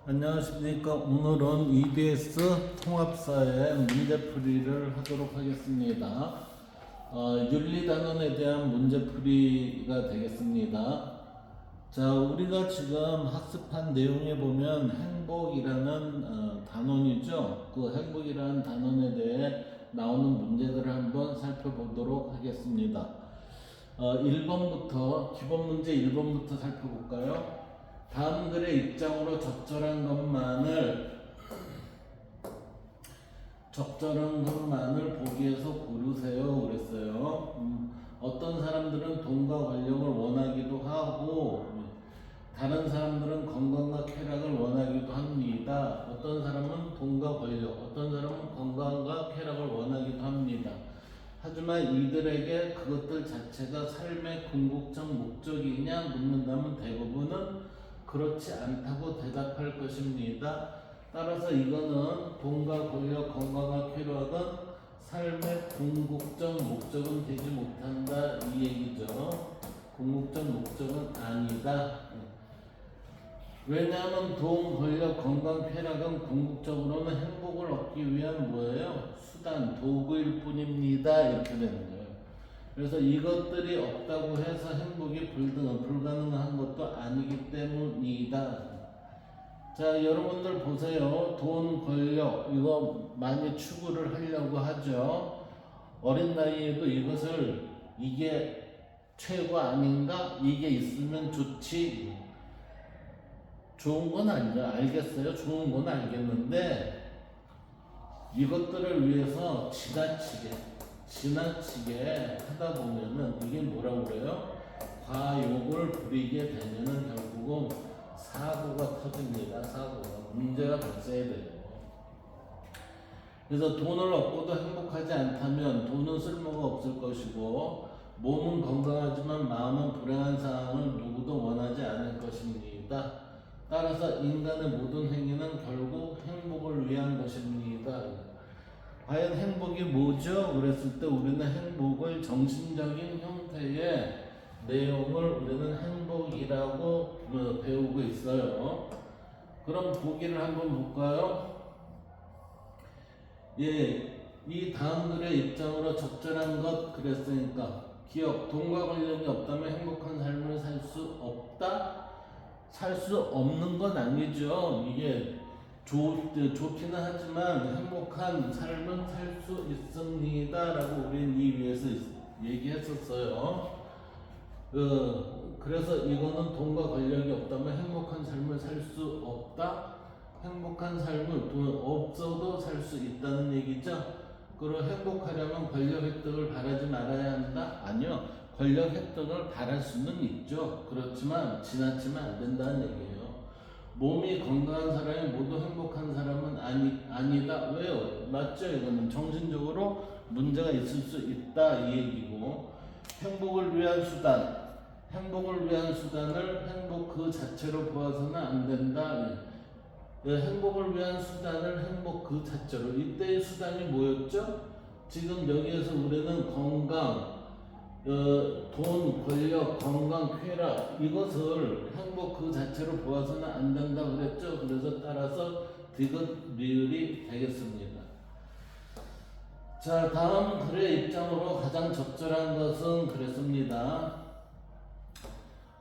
안녕하십니까. 오늘은 EBS 통합사의 문제풀이를 하도록 하겠습니다. 윤리단원에 대한 문제풀이가 되겠습니다. 자, 우리가 지금 학습한 내용에 보면 행복이라는 단원이죠. 그 행복이라는 단원에 대해 나오는 문제들을 한번 살펴보도록 하겠습니다. 1번부터, 기본 문제 1번부터 살펴볼까요? 다음 글의 입장으로 적절한 것만을 보기에서 고르세요. 그랬어요. 어떤 사람들은 돈과 권력을 원하기도 하고, 다른 사람들은 건강과 쾌락을 원하기도 합니다. 어떤 사람은 돈과 권력, 어떤 사람은 건강과 쾌락을 원하기도 합니다. 하지만 이들에게 그것들 자체가 삶의 궁극적 목적이냐 묻는다면 대부분은 그렇지 않다고 대답할 것입니다. 따라서 이거는 돈과 권력, 건강과 쾌락은 삶의 궁극적 목적은 되지 못한다 이 얘기죠. 궁극적 목적은 아니다. 왜냐하면 돈, 권력, 건강, 쾌락은 궁극적으로는 행복을 얻기 위한 뭐예요? 수단, 도구일 뿐입니다. 이렇게 되는 거예요. 그래서 이것들이 없다고 해서 행복이 불가능한 것도 아니기 때문이다. 자, 여러분들 보세요. 돈, 권력 이거 많이 추구를 하려고 하죠. 어린 나이에도 이것을 이게 최고 아닌가? 이게 있으면 좋지. 좋은 건 아니죠. 알겠어요. 좋은 건 알겠는데 이것들을 위해서 지나치게 하다 보면은 이게 뭐라고 그래요? 과욕을 부리게 되면은 결국은 사고가 터집니다. 사고가 문제가 발생해야 돼요. 그래서 돈을 얻고도 행복하지 않다면 돈은 쓸모가 없을 것이고 몸은 건강하지만 마음은 불행한 상황을 누구도 원하지 않을 것입니다. 따라서 인간의 모든 행위는 결국 행복을 위한 것입니다. 과연 행복이 뭐죠? 그랬을 때 우리는 행복을 정신적인 형태의 내용을 우리는 행복이라고 배우고 있어요. 그럼 보기를 한번 볼까요? 예, 이 다음 글의 입장으로 적절한 것 그랬으니까 기억, 돈과 권력이 없다면 행복한 삶을 살 수 없다? 살 수 없는 건 아니죠. 이게 좋기는 하지만 행복한 삶은 살 수 있습니다 라고 우리는 이 위에서 얘기했었어요. 그래서 이거는 돈과 권력이 없다면 행복한 삶을 살 수 없다. 행복한 삶은 돈 없어도 살 수 있다는 얘기죠. 그리고 행복하려면 권력 획득을 바라지 말아야 한다? 아니요. 권력 획득을 바랄 수는 있죠. 그렇지만 지나치면 안 된다는 얘기예요. 몸이 건강한 사람이 모두 행복한 사람은 아니다. 왜요? 맞죠? 이거는 정신적으로 문제가 있을 수 있다 이 얘기고, 행복을 위한 수단을 행복 그 자체로 보아서는 안 된다. 행복을 위한 수단을 행복 그 자체로. 이때의 수단이 뭐였죠? 지금 여기에서 우리는 건강, 돈, 권력, 건강, 쾌락 이것을 행복 그 자체로 보아서는 안 된다 그랬죠. 그래서 따라서 디귿 리을이 되겠습니다. 자, 다음 글의 입장으로 가장 적절한 것은 그랬습니다.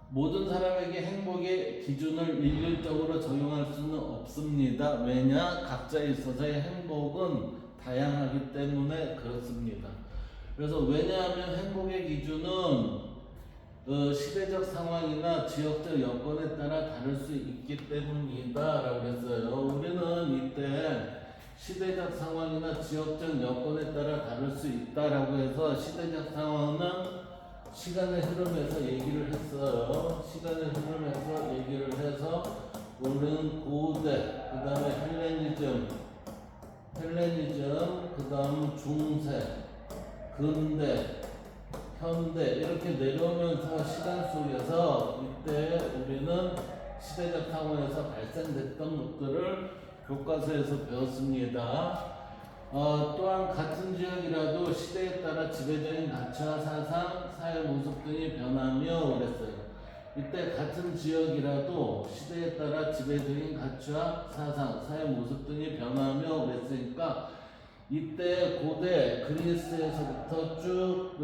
모든 사람에게 행복의 기준을 일률적으로 적용할 수는 없습니다. 왜냐? 각자에 있어서의 행복은 다양하기 때문에 그렇습니다. 그래서 왜냐하면 행복의 기준은 시대적 상황이나 지역적 여건에 따라 다를 수 있기 때문이다 라고 했어요. 우리는 이때 시대적 상황이나 지역적 여건에 따라 다를 수 있다라고 해서 시대적 상황은 시간의 흐름에서 얘기를 했어요. 시간의 흐름에서 얘기를 해서 우리는 고대, 그 다음에 헬레니즘, 그 다음 중세, 근대, 현대 이렇게 내려오면서 시간 속에서 이때 우리는 시대적 상황에서 발생됐던 것들을 교과서에서 배웠습니다. 또한 같은 지역이라도 시대에 따라 지배적인 가치와 사상, 사회 모습 등이 변하며 그랬어요. 이때 같은 지역이라도 시대에 따라 지배적인 가치와 사상, 사회 모습 등이 변화하며 그랬으니까 이때 고대 그리스에서부터 쭉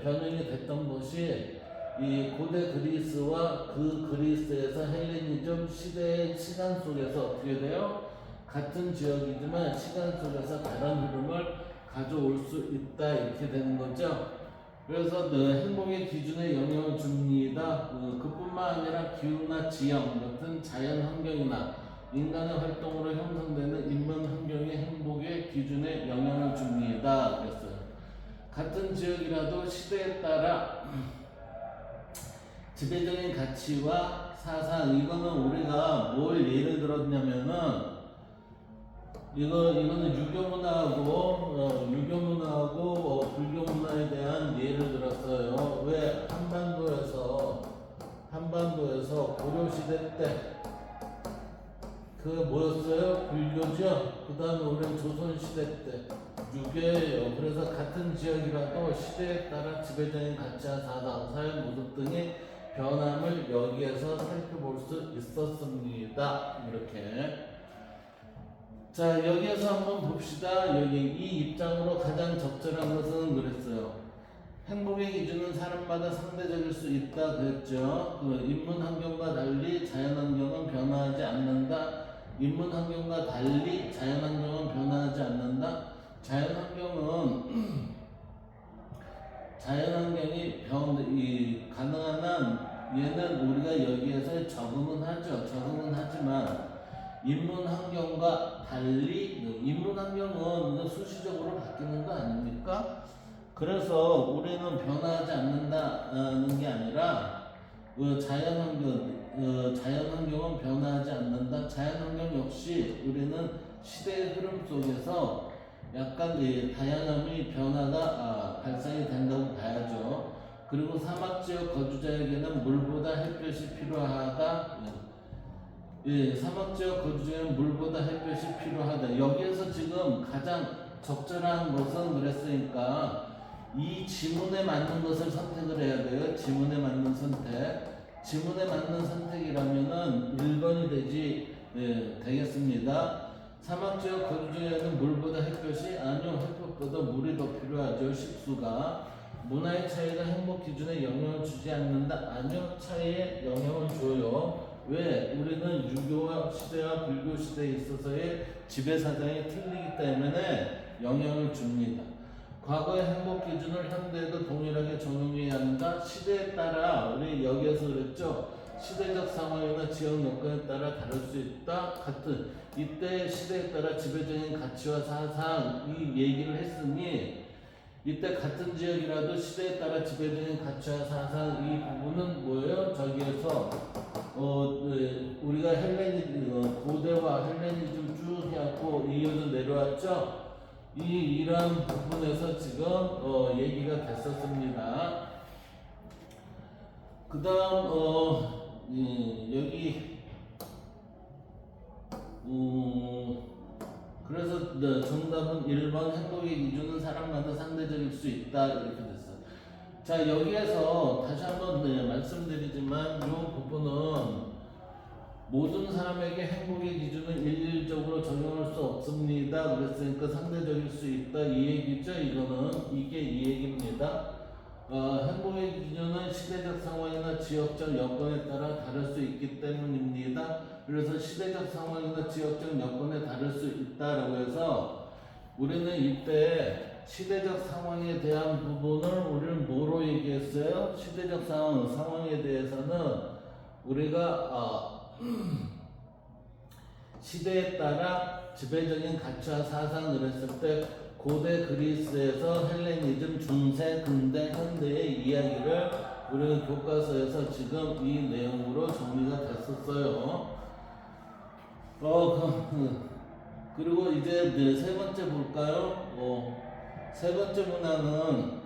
변형이 됐던 것이 이 고대 그리스와 그 그리스에서 헬레니즘 시대의 시간 속에서 어떻게 돼요? 같은 지역이지만 시간 속에서 다른 흐름을 가져올 수 있다 이렇게 되는 거죠. 그래서 행복의 기준에 영향을 줍니다. 그뿐만 아니라 기후나 지형 같은 자연 환경이나 인간의 활동으로 형성되는 인문 환경의 행복의 기준에 영향을 줍니다. 그랬어요. 같은 지역이라도 시대에 따라 지배적인 가치와 사상, 이거는 우리가 뭘 예를 들었냐면은 이거는 유교 문화하고 불교 문화에 대한 예를 들었어요. 왜 한반도에서 고려 시대 때 그 뭐였어요? 불교죠. 그 다음에 우리는 조선 시대 때 유교예요. 그래서 같은 지역이라도 시대에 따라 지배적인 가치와 사상, 사회 모습 등의 변함을 여기에서 살펴볼 수 있었습니다. 이렇게. 자, 여기에서 한번 봅시다. 여기 이 입장으로 가장 적절한 것은 그랬어요. 행복의 기준은 사람마다 상대적일 수 있다 그랬죠. 인문 환경과 달리 자연 환경은 변화하지 않는다. 인문 환경과 달리 자연 환경은 변화하지 않는다. 자연 환경이 가능한 한 얘는 우리가 여기에서 적응은 하지만 인문 환경과 달리 인문 환경은 수시적으로 바뀌는 거 아닙니까? 그래서 우리는 변화하지 않는다는 게 아니라 자연 환경은 변화하지 않는다. 자연 환경 역시 우리는 시대의 흐름 속에서 약간 다양함이 변화가 발생이 된다고 봐야죠. 그리고 사막 지역 거주자에게는 물보다 햇볕이 필요하다. 사막 지역 거주자에는 물보다 햇볕이 필요하다. 여기에서 지금 가장 적절한 것은 그랬으니까 이 지문에 맞는 것을 선택을 해야 돼요. 지문에 맞는 선택이라면은 1번이 되겠습니다. 사막 지역 거주자에는 물보다 햇볕이 아니요, 햇볕보다 물이 더 필요하죠. 식수가. 문화의 차이가 행복 기준에 영향을 주지 않는다. 아니요, 차이에 영향을 줘요. 왜? 우리는 유교 시대와 불교 시대에 있어서의 지배 사정이 틀리기 때문에 영향을 줍니다. 과거의 행복 기준을 현대에도 동일하게 적용해야 한다. 시대에 따라 우리 여기에서 그랬죠. 시대적 상황이나 지역 여건에 따라 다를 수 있다. 같은 이때 시대에 따라 지배적인 가치와 사상 이 얘기를 했으니 이때 같은 지역이라도 시대에 따라 지배적인 가치와 사상 이 부분은 뭐예요? 저기에서 우리가 고대와 헬레니즘 쭉 해갖고 이어서 내려왔죠. 이러한 부분에서 지금 얘기가 됐었습니다. 그 다음 여기 그래서 정답은 1번 행복의 기준은 사람마다 상대적일 수 있다 이렇게 됐어요. 자, 여기에서 다시 한번 말씀드리지만 이 부분은 모든 사람에게 행복의 기준은 일률적으로 적용할 수 없습니다. 그랬으니까 상대적일 수 있다 이 얘기죠. 이게 이 얘기입니다. 행복의 기준은 시대적 상황이나 지역적 여건에 따라 다를 수 있기 때문입니다. 그래서 시대적 상황이나 지역적 여건에 다를 수 있다라고 해서 우리는 이때 시대적 상황에 대한 부분을 우리는 뭐로 얘기했어요? 시대적 상황에 대해서는 우리가 시대에 따라 지배적인 가치와 사상을 했을 때 고대 그리스에서 헬레니즘, 중세, 근대, 현대의 이야기를 우리는 교과서에서 지금 이 내용으로 정리가 됐었어요. 그리고 이제 세 번째 볼까요? 세 번째 문항은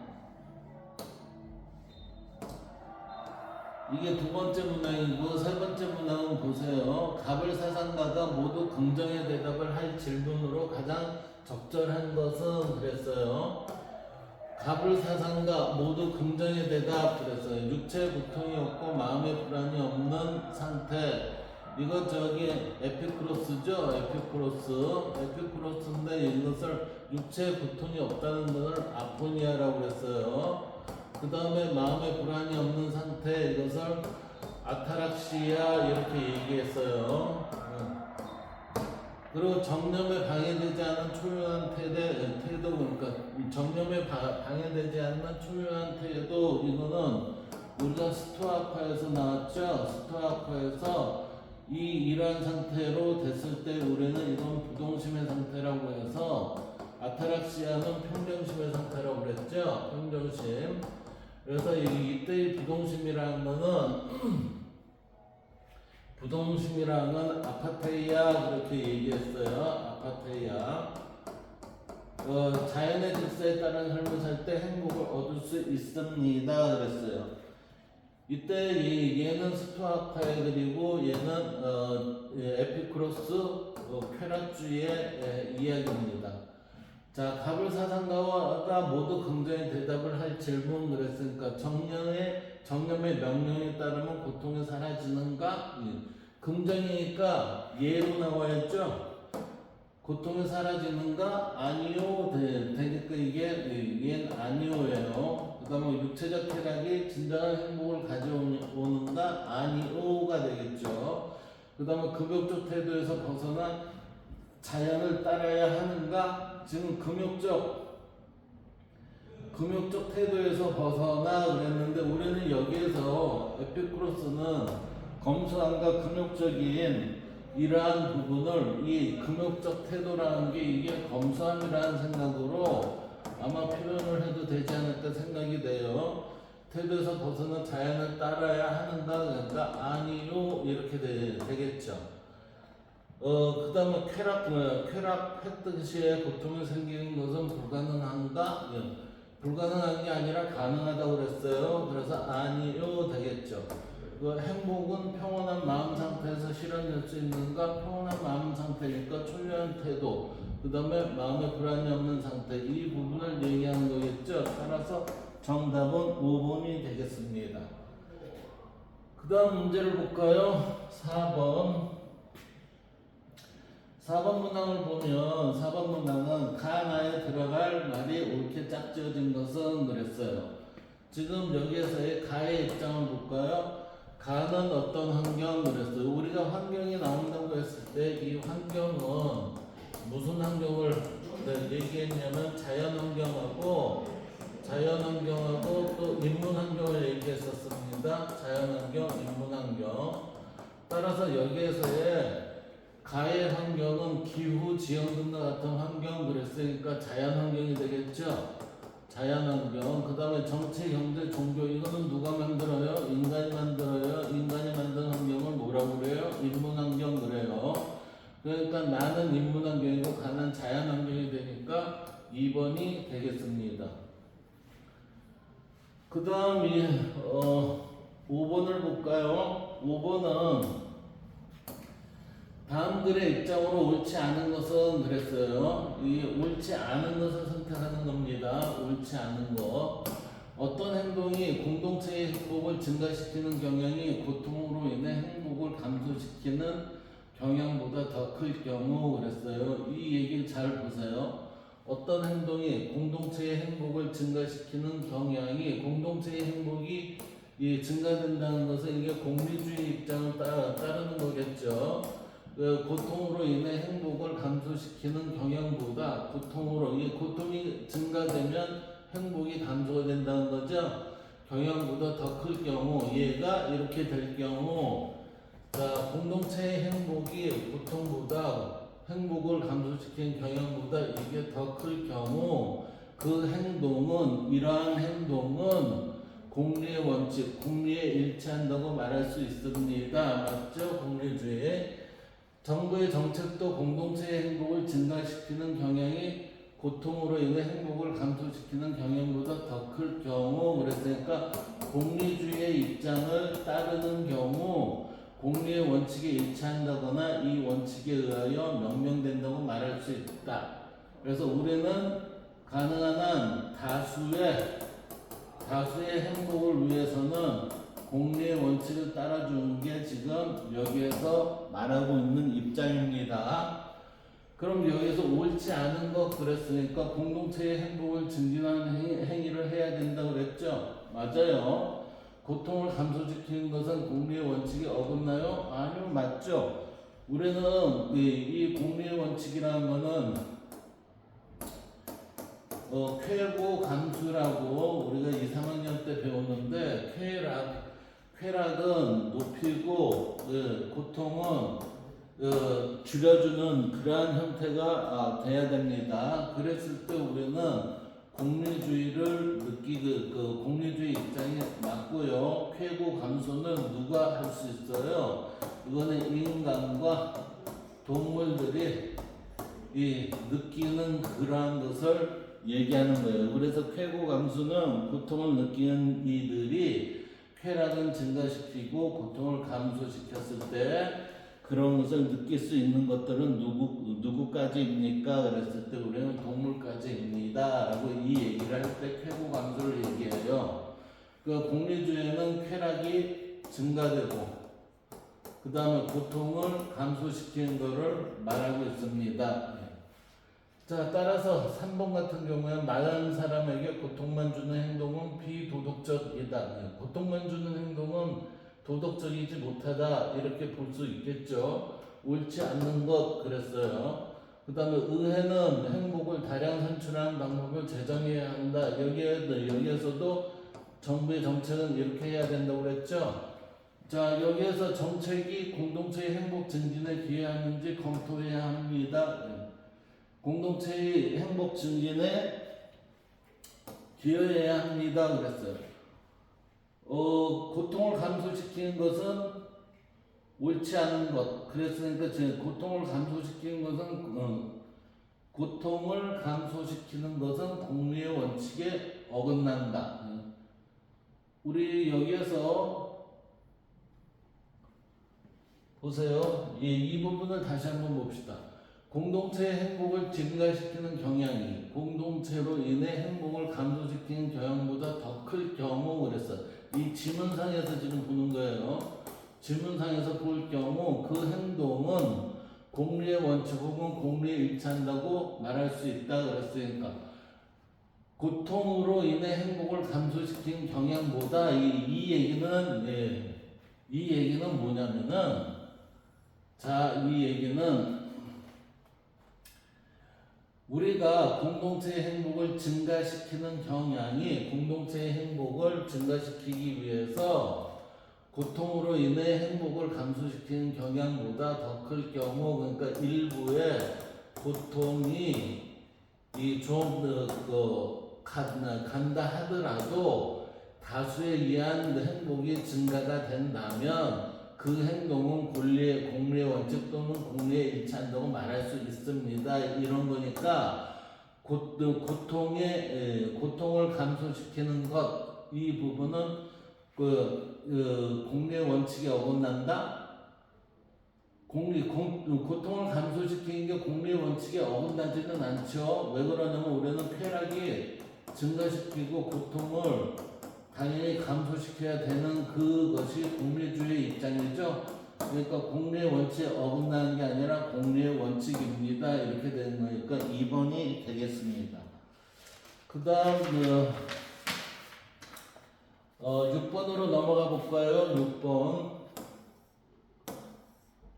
이게 두 번째 문항이고 세 번째 문항은 보세요. 가불 사상가가 모두 긍정의 대답을 할 질문으로 가장 적절한 것은 그랬어요. 갑을사상가 모두 긍정의 대답 그랬어요. 육체 고통이 없고 마음의 불안이 없는 상태. 이거 저기 에피쿠로스죠. 에피쿠로스인데 이것을 육체 고통이 없다는 것을 아포니아라고 했어요. 그 다음에 마음의 불안이 없는 상태 이것을 아타락시아 이렇게 얘기했어요. 그리고 정념에 방해되지 않는 초유한 태도 그러니까 정념에 방해되지 않는 초유한 태도 이거는 우리가 스토아파에서 나왔죠. 스토아파에서 이러한 상태로 됐을 때 우리는 이건 부동심의 상태라고 해서 아타락시아는 평정심의 상태라고 그랬죠. 평정심. 그래서 이때의 부동심이라는 거는 부동심이라는 건 아파테이아 그렇게 얘기했어요. 아파테이아. 자연의 질서에 따른 삶을 살 때 행복을 얻을 수 있습니다. 그랬어요. 이때 얘는 스토아카에 그리고 얘는 에피쿠로스 쾌락주의의 이야기입니다. 자, 갑을사상가가 모두 긍정의 대답을 할 질문 그랬으니까 정념의 명령에 따르면 고통이 사라지는가? 긍정이니까 예로 나와있죠. 고통이 사라지는가? 아니요. 되니까 이게 아니요예요. 그 다음에 육체적 쾌락이 진정한 행복을 가져오는가? 아니오가 되겠죠. 그 다음에 금욕적 태도에서 벗어나 자연을 따라야 하는가? 지금 금욕적 태도에서 벗어나 그랬는데 우리는 여기에서 에피쿠로스는 검소함과 금욕적인 이러한 부분을 이 금욕적 태도라는 게 이게 검소함이라는 생각으로 아마 표현을 해도 되지 않을까 생각이 돼요. 태도에서 벗어나 자연을 따라야 하는가 그러니까 아니요 이렇게 되겠죠. 그 다음에 쾌락했듯이 고통이 생기는 것은 불가능한가? 불가능한 게 아니라 가능하다고 그랬어요. 그래서 아니요 되겠죠. 행복은 평온한 마음 상태에서 실현될 수 있는가? 평온한 마음 상태니까 초유한 태도, 그 다음에 마음에 불안이 없는 상태, 이 부분을 얘기하는 거겠죠. 따라서 정답은 5번이 되겠습니다. 그 다음 문제를 볼까요? 4번 문항을 보면 4번 문항은 가나에 들어갈 말이 옳게 짝지어진 것은 그랬어요. 지금 여기에서의 가의 입장을 볼까요? 가는 어떤 환경 그랬어요. 우리가 환경이 나온다고 했을 때 이 환경은 무슨 환경을 얘기했냐면 자연환경하고 또 인문환경을 얘기했었습니다. 자연환경, 인문환경. 따라서 여기에서의 가의 환경은 기후, 지형 등과 같은 환경 그랬으니까 자연환경이 되겠죠. 자연환경. 그 다음에 정치, 경제, 종교 이거는 누가 만들어요? 인간이 만들어요. 인간이 만든 환경을 뭐라고 그래요? 인문환경 그래요. 그러니까 나는 인문환경이고 가는 자연환경이 되니까 2번이 되겠습니다. 그 다음 5번을 볼까요? 5번은 다음 글의 입장으로 옳지 않은 것은 그랬어요. 이 옳지 않은 것을 선택하는 겁니다. 옳지 않은 것. 어떤 행동이 공동체의 행복을 증가시키는 경향이 고통으로 인해 행복을 감소시키는 경향보다 더 클 경우 그랬어요. 이 얘기를 잘 보세요. 어떤 행동이 공동체의 행복을 증가시키는 경향이 공동체의 행복이 증가된다는 것은 이게 공리주의 입장을 따르는 거겠죠. 고통으로 인해 행복을 감소시키는 경향보다 고통이 증가되면 행복이 감소가 된다는 거죠. 경향보다 더 클 경우 얘가 이렇게 될 경우 자, 공동체의 행복이 고통보다 행복을 감소시키는 경향보다 이게 더 클 경우 그 행동은 이러한 행동은 공리의 원칙, 공리에 일치한다고 말할 수 있습니다. 맞죠? 공리주의. 정부의 정책도 공동체의 행복을 증가시키는 경향이 고통으로 인해 행복을 감소시키는 경향보다 더 클 경우 그랬으니까 공리주의의 입장을 따르는 경우 공리의 원칙에 일치한다거나 이 원칙에 의하여 명명된다고 말할 수 있다. 그래서 우리는 가능한 한 다수의 행복을 위해서는 공리의 원칙을 따라주는 게 지금 여기에서 말하고 있는 입장입니다. 그럼 여기서 옳지 않은 것 그랬으니까 공동체의 행복을 증진하는 행위를 해야 된다고 그랬죠? 맞아요. 고통을 감소시키는 것은 공리의 원칙이 어긋나요? 아니요, 맞죠. 우리는 이 공리의 원칙이라는 거는 쾌고 감수라고 우리가 2, 3학년 때 배웠는데 쾌락은 높이고 고통은 줄여주는 그러한 형태가 돼야 됩니다. 그랬을 때 우리는 공리주의를 공리주의 입장이 맞고요. 쾌고 감소는 누가 할 수 있어요? 이거는 인간과 동물들이 느끼는 그러한 것을 얘기하는 거예요. 그래서 쾌고 감수는 고통을 느끼는 이들이 쾌락은 증가시키고 고통을 감소시켰을 때 그런 것을 느낄 수 있는 것들은 누구까지입니까? 그랬을 때 우리는 동물까지입니다. 라고 이 얘기를 할 때 쾌고 감소를 얘기해요. 그 공리주의는 쾌락이 증가되고 그 다음에 고통을 감소시키는 것을 말하고 있습니다. 자, 따라서 3번 같은 경우에 많은 사람에게 고통만 주는 행동은 비도덕적이다. 고통만 주는 행동은 도덕적이지 못하다 이렇게 볼 수 있겠죠. 옳지 않는 것 그랬어요. 그 다음에 의회는 행복을 다량 산출하는 방법을 제정해야 한다. 여기에서도 정부의 정책은 이렇게 해야 된다고 그랬죠. 자, 여기에서 정책이 공동체의 행복 증진에 기여하는지 검토해야 합니다. 공동체의 행복 증진에 기여해야 합니다. 그랬어요. 고통을 감소시키는 것은 옳지 않은 것. 그랬으니까 고통을 감소시키는 것은 공리의 원칙에 어긋난다. 우리 여기에서 보세요. 이 부분을 다시 한번 봅시다. 공동체의 행복을 증가시키는 경향이 공동체로 인해 행복을 감소시키는 경향보다 더 클 경우 그랬어. 이 지문상에서 지금 보는 거예요. 지문상에서 볼 경우 그 행동은 공리의 원칙 혹은 공리에 일치한다고 말할 수 있다 그랬으니까 고통으로 인해 행복을 감소시키는 경향보다 이 얘기는 뭐냐면은 이 얘기는 우리가 공동체의 행복을 증가시키는 경향이 공동체의 행복을 증가시키기 위해서 고통으로 인해 행복을 감소시키는 경향보다 더 클 경우 그러니까 일부의 고통이 간다 하더라도 다수에 의한 행복이 증가가 된다면 그 행동은 공리의 원칙 또는 공리에 일치한다고 말할 수 있습니다. 이런 거니까 고통을 감소시키는 것 이 부분은 공리의 원칙에 어긋난다. 고통을 감소시키는 게 공리의 원칙에 어긋나지는 않죠. 왜 그러냐면 우리는 쾌락이 증가시키고 고통을 당연히 감소시켜야 되는 그것이 공리주의 입장이죠. 그러니까 공리의 원칙에 어긋나는 게 아니라 공리의 원칙입니다. 이렇게 되는 거니까 2번이 되겠습니다. 그 다음 6번으로 넘어가 볼까요?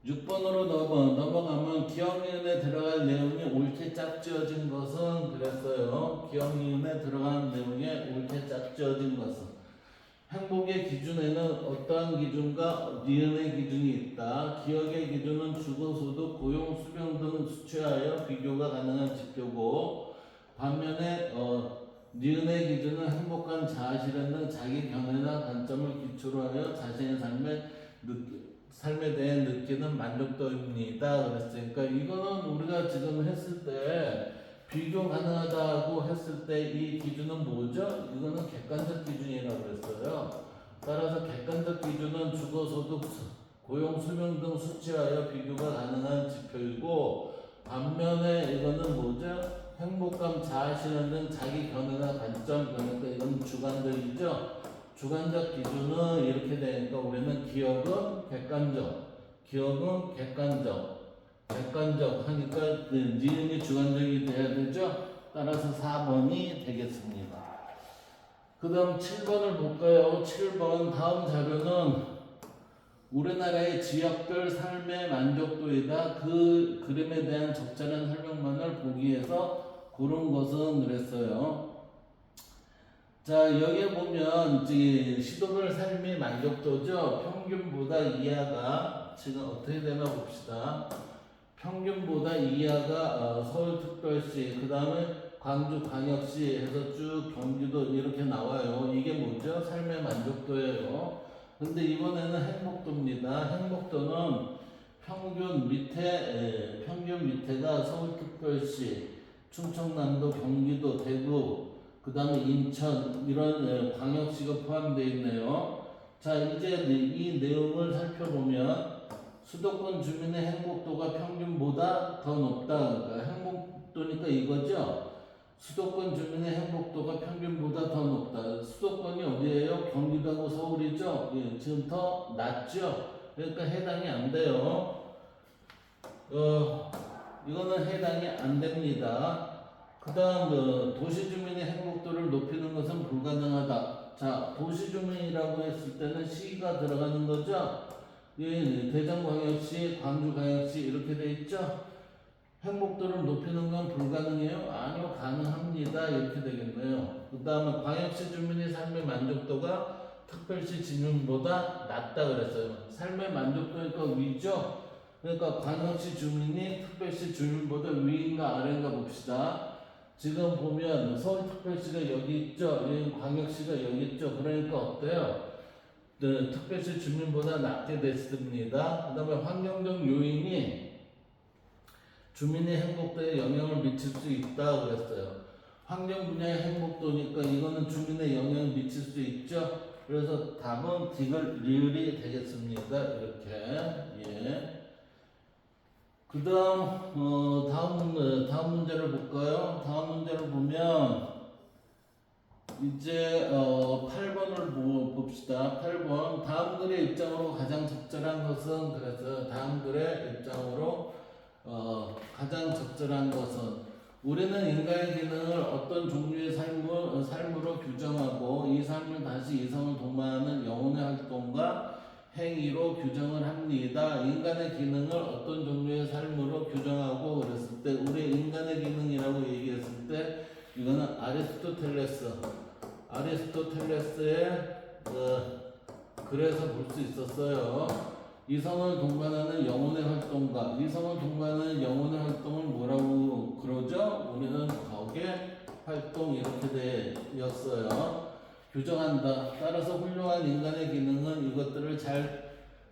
6번으로 넘어가면 기억니은에 들어갈 내용이 옳게 짝지어진 것은 그랬어요. 기억니은에 들어가는 내용에 옳게 짝지어진 것은 행복의 기준에는 어떠한 기준과 니은의 기준이 있다. 기억의 기준은 주거소득, 고용, 수명 등을 수치하여 비교가 가능한 지표고 반면에 니은의 기준은 행복한 자아실현 등 자기 견해나 관점을 기초로 하여 자신의 삶에 대해 느끼는 만족도입니다. 그랬으니까 이거는 우리가 지금 했을 때 비교 가능하다고 했을 때 이 기준은 뭐죠? 이거는 객관적 기준이라고 그랬어요. 따라서 객관적 기준은 주거소득, 고용, 수명 등 수치하여 비교가 가능한 지표이고 반면에 이거는 뭐죠? 행복감, 자아실현 등 자기 견해나 관점, 그러니까 이건 주관적이죠. 주관적 기준은 이렇게 되니까 우리는 기억은 객관적 하니까 그 니은이 주관적이 돼야 되죠. 따라서 4번이 되겠습니다. 그 다음 7번을 볼까요? 7번 다음 자료는 우리나라의 지역별 삶의 만족도이다. 그 그림에 대한 적절한 설명만을 보기 위해서 고른 것은 그랬어요. 자, 여기에 보면 시도별 삶의 만족도죠. 평균보다 이하가 지금 어떻게 되나 봅시다. 평균보다 이하가 서울특별시, 그 다음에 광주광역시 해서 쭉 경기도 이렇게 나와요. 이게 뭐죠? 삶의 만족도예요. 근데 이번에는 행복도입니다. 행복도는 평균 밑에가 서울특별시, 충청남도, 경기도, 대구, 그 다음에 인천 이런 광역시가 포함되어 있네요. 자, 이제 이 내용을 살펴보면 수도권 주민의 행복도가 평균보다 더 높다. 그러니까 행복도니까 이거죠. 수도권 주민의 행복도가 평균보다 더 높다. 수도권이 어디예요? 경기도하고 서울이죠. 예, 지금 더 낮죠. 그러니까 해당이 안 돼요. 이거는 해당이 안 됩니다. 그 다음 도시 주민의 행복도를 높이는 것은 불가능하다. 자, 도시 주민이라고 했을 때는 시가 들어가는 거죠. 예, 대전광역시, 광주광역시 이렇게 돼 있죠. 행복도를 높이는 건 불가능해요? 아니요, 가능합니다. 이렇게 되겠네요. 그 다음에 광역시 주민의 삶의 만족도가 특별시 주민보다 낮다 그랬어요. 삶의 만족도니까 위죠? 그러니까 광역시 주민이 특별시 주민보다 위인가 아래인가 봅시다. 지금 보면 서울특별시가 여기 있죠? 광역시가 여기 있죠? 그러니까 어때요? 네, 특별시 주민보다 낮게 됐습니다. 그 다음에 환경적 요인이 주민의 행복도에 영향을 미칠 수 있다고 그랬어요. 환경 분야의 행복도니까 이거는 주민의 영향을 미칠 수 있죠. 그래서 답은 디귿 리을이 되겠습니다. 이렇게. 예. 그 다음 문제를 볼까요? 다음 문제를 보면 이제 8번을 봅시다. 8번 다음 글의 입장으로 가장 적절한 것은 그래서 다음 글의 입장으로 가장 적절한 것은 우리는 인간의 기능을 어떤 종류의 삶으로 규정하고 이 삶을 다시 이성을 동반하는 영혼의 활동과 행위로 규정을 합니다. 인간의 기능을 어떤 종류의 삶으로 규정하고 그랬을 때 우리 인간의 기능이라고 얘기했을 때 이거는 아리스토텔레스의 글에서 볼 수 있었어요. 이성을 동반하는 영혼의 활동과 이성을 동반하는 영혼의 활동을 뭐라고 그러죠? 우리는 덕의 활동 이렇게 되었어요. 규정한다. 따라서 훌륭한 인간의 기능은 이것들을 잘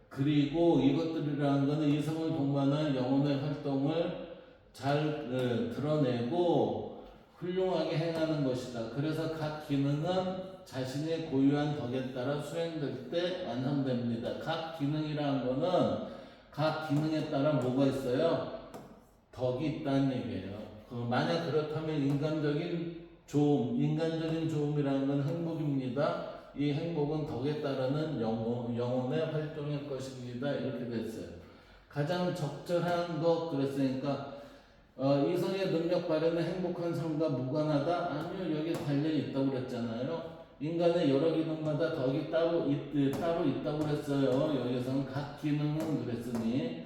그리고 이것들이라는 것은 이성을 동반한 영혼의 활동을 잘 드러내고 훌륭하게 행하는 것이다. 그래서 각 기능은 자신의 고유한 덕에 따라 수행될 때 완성됩니다. 각 기능이라는 거는 각 기능에 따라 뭐가 있어요? 덕이 있다는 얘기예요. 만약 그렇다면 인간적인 조음이라는 건 행복입니다. 이 행복은 덕에 따르는 영혼의 활동일 것입니다. 이렇게 됐어요. 가장 적절한 것 그랬으니까 이성의 능력 발현은 행복한 삶과 무관하다? 아니요, 여기 관련이 있다고 그랬잖아요. 인간의 여러 기능마다 덕이 따로 있다고 그랬어요. 여기서는 각 기능은 그랬으니.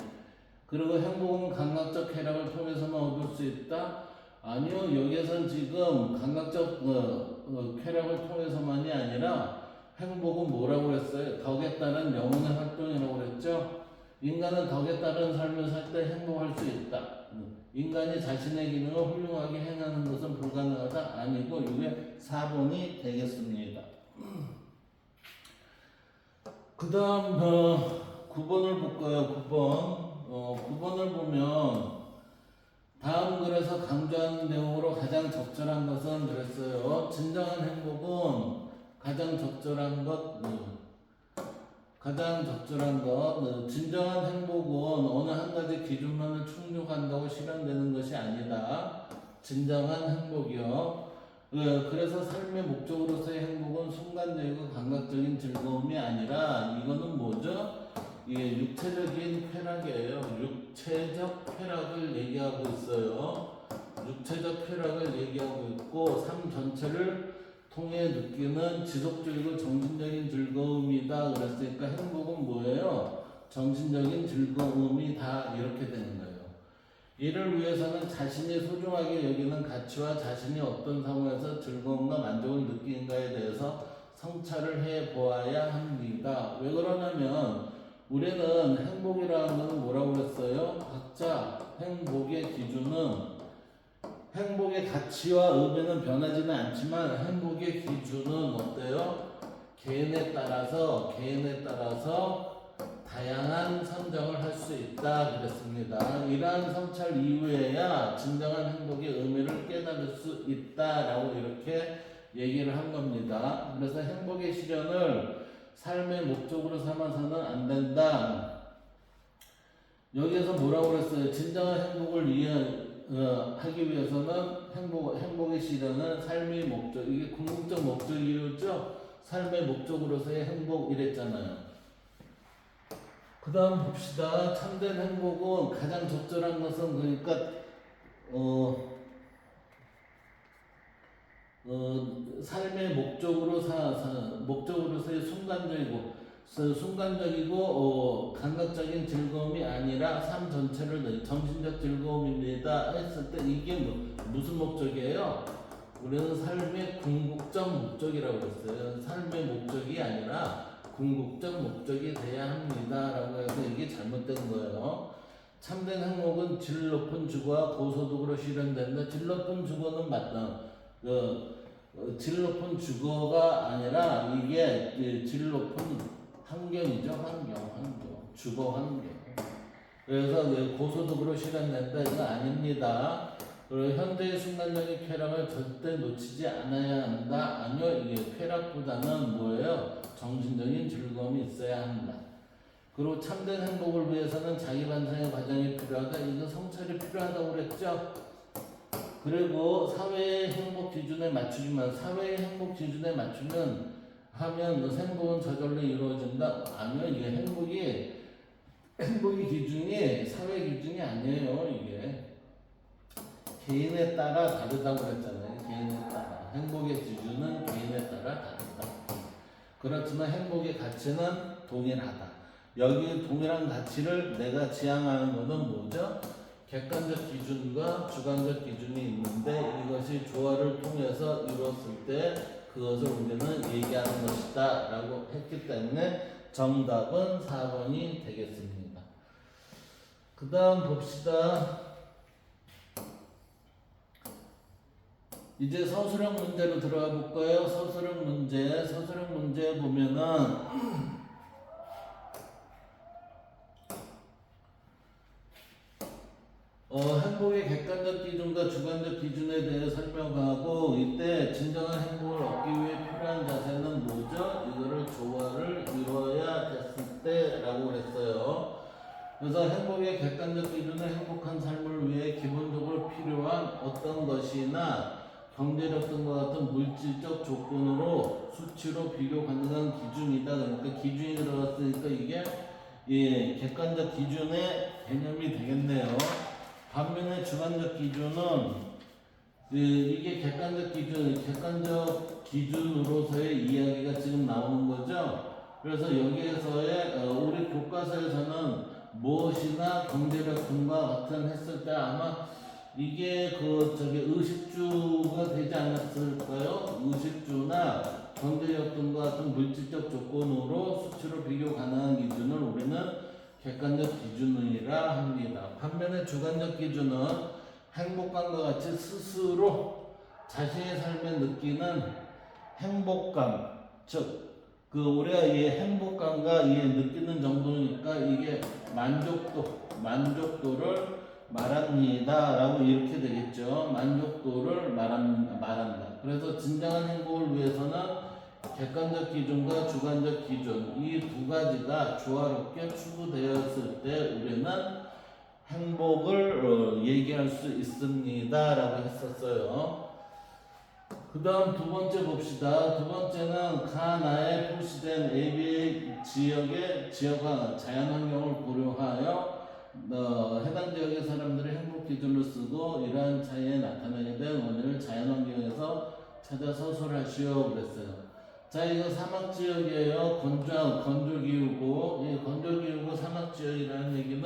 그리고 행복은 감각적 쾌락을 통해서만 얻을 수 있다? 아니요, 여기서는 지금 감각적 쾌락을 통해서만이 아니라 행복은 뭐라고 그랬어요? 덕에 따른 영혼의 활동이라고 그랬죠? 인간은 덕에 따른 삶을 살 때 행복할 수 있다. 인간이 자신의 기능을 훌륭하게 행하는 것은 불가능하다? 아니고 이게 4번이 되겠습니다. 그 다음 9번을 볼까요? 9번을 보면 다음 글에서 강조하는 내용으로 가장 적절한 것은 그랬어요. 진정한 행복은 가장 적절한 것 진정한 행복은 어느 한 가지 기준만을 충족한다고 실현되는 것이 아니다. 진정한 행복이요. 그래서 삶의 목적으로서의 행복은 순간적이고 감각적인 즐거움이 아니라 이거는 뭐죠? 이게 육체적인 쾌락이에요. 육체적 쾌락을 얘기하고 있어요. 육체적 쾌락을 얘기하고 있고 삶 전체를 통해 느끼는 지속적이고 정신적인 즐거움이다. 그랬으니까 행복은 뭐예요? 정신적인 즐거움이다. 이렇게 되는 거예요. 이를 위해서는 자신이 소중하게 여기는 가치와 자신이 어떤 상황에서 즐거움과 만족을 느끼는가에 대해서 성찰을 해 보아야 합니다. 왜 그러냐면 우리는 행복이라는 건 뭐라고 그랬어요? 각자 행복의 기준은 행복의 가치와 의미는 변하지는 않지만 행복의 기준은 어때요? 개인에 따라서 다양한 선정을 할 수 있다 그랬습니다. 이러한 성찰 이후에야 진정한 행복의 의미를 깨달을 수 있다라고 이렇게 얘기를 한 겁니다. 그래서 행복의 실현을 삶의 목적으로 삼아서는 안 된다. 여기에서 뭐라고 그랬어요? 진정한 행복을 하기 위해서는 행복의 실현은 삶의 목적, 이게 궁극적 목적이었죠? 삶의 목적으로서의 행복 이랬잖아요. 그 다음 봅시다. 참된 행복은 가장 적절한 것은 그러니까 삶의 목적으로서의 순간적이고 감각적인 즐거움이 아니라 삶 전체를 정신적 즐거움입니다 했을 때 이게 무슨 목적이에요? 우리는 삶의 궁극적 목적이라고 했어요. 삶의 목적이 아니라 궁극적 목적이 돼야 합니다 라고 해서 이게 잘못된 거예요. 참된 행복은 질 높은 주거와 고소득으로 실현된다. 질 높은 주거는 맞다. 질 높은 주거가 아니라 이게 질 높은 환경이죠. 주거 환경. 그래서 고소득으로 실현된다. 이거 아닙니다. 그리고 현대의 순간적인 쾌락을 절대 놓치지 않아야 한다. 아니요, 이게 쾌락보다는 뭐예요? 정신적인 즐거움이 있어야 한다. 그리고 참된 행복을 위해서는 자기 반성의 과정이 필요하다. 이거 성찰이 필요하다고 그랬죠? 그리고 사회의 행복 기준에 맞추면 하면 행복은 저절로 이루어진다. 아니요, 이게 행복의 기준이 사회 기준이 아니에요. 이게 개인에 따라 다르다고 그랬잖아요. 개인에 따라 행복의 기준은 개인에 따라 다르다. 그렇지만 행복의 가치는 동일하다. 여기 동일한 가치를 내가 지향하는 것은 뭐죠? 객관적 기준과 주관적 기준이 있는데 이것이 조화를 통해서 이루었을 때 그것을 우리는 얘기하는 것이다 라고 했기 때문에 정답은 4번이 되겠습니다. 그 다음 봅시다. 이제 서술형 문제로 들어가 볼까요? 서술형 문제 보면은 행복의 객관적 기준과 주관적 기준에 대해 설명하고 이때 진정한 행복을 얻기 위해 필요한 자세는 뭐죠? 이거를 조화를 이루어야 됐을 때 라고 그랬어요. 그래서 행복의 객관적 기준은 행복한 삶을 위해 기본적으로 필요한 어떤 것이나 경제력 등과 같은 물질적 조건으로 수치로 비교 가능한 기준이다. 그러니까 기준이 들어갔으니까 이게 객관적 기준의 개념이 되겠네요. 반면에 주관적 기준은 이게 객관적 기준으로서의 이야기가 지금 나오는 거죠. 그래서 여기에서의 우리 교과서에서는 무엇이나 경제력 등과 같은 했을 때 아마 이게 의식주가 되지 않았을까요? 의식주나 경제력 등과 같은 물질적 조건으로 수치로 비교 가능한 기준을 우리는 객관적 기준이라 합니다. 반면에 주관적 기준은 행복감과 같이 스스로 자신의 삶에 느끼는 행복감, 즉 우리가 이 행복감과 느끼는 정도니까 이게 만족도를 말합니다 라고 이렇게 되겠죠. 만족도를 말한다. 그래서 진정한 행복을 위해서는 객관적 기준과 주관적 기준 이 두 가지가 조화롭게 추구되었을 때 우리는 행복을 얘기할 수 있습니다라고 했었어요. 그 다음 두 번째 봅시다. 두 번째는 가나에 표시된 ABA 지역의 지역화 자연환경을 고려하여 해당 지역의 사람들의 행복 기준을 쓰고 이러한 차이에 나타나게 된 원인을 자연환경에서 찾아 서술하시오 그랬어요. 자, 이거 사막 지역이에요. 건조 기후고, 이 건조 기후고 사막 지역이라는 얘기는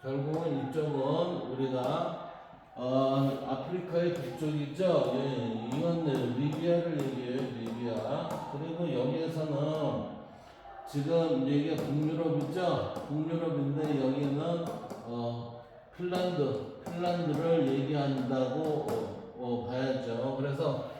결국은 이쪽은 우리가 아프리카의 북쪽이죠. 예, 이건 리비아를 얘기해요. 리비아. 그리고 여기에서는 지금 여기가 북유럽이죠. 북유럽인데 여기는 핀란드를 얘기한다고 봐야죠. 그래서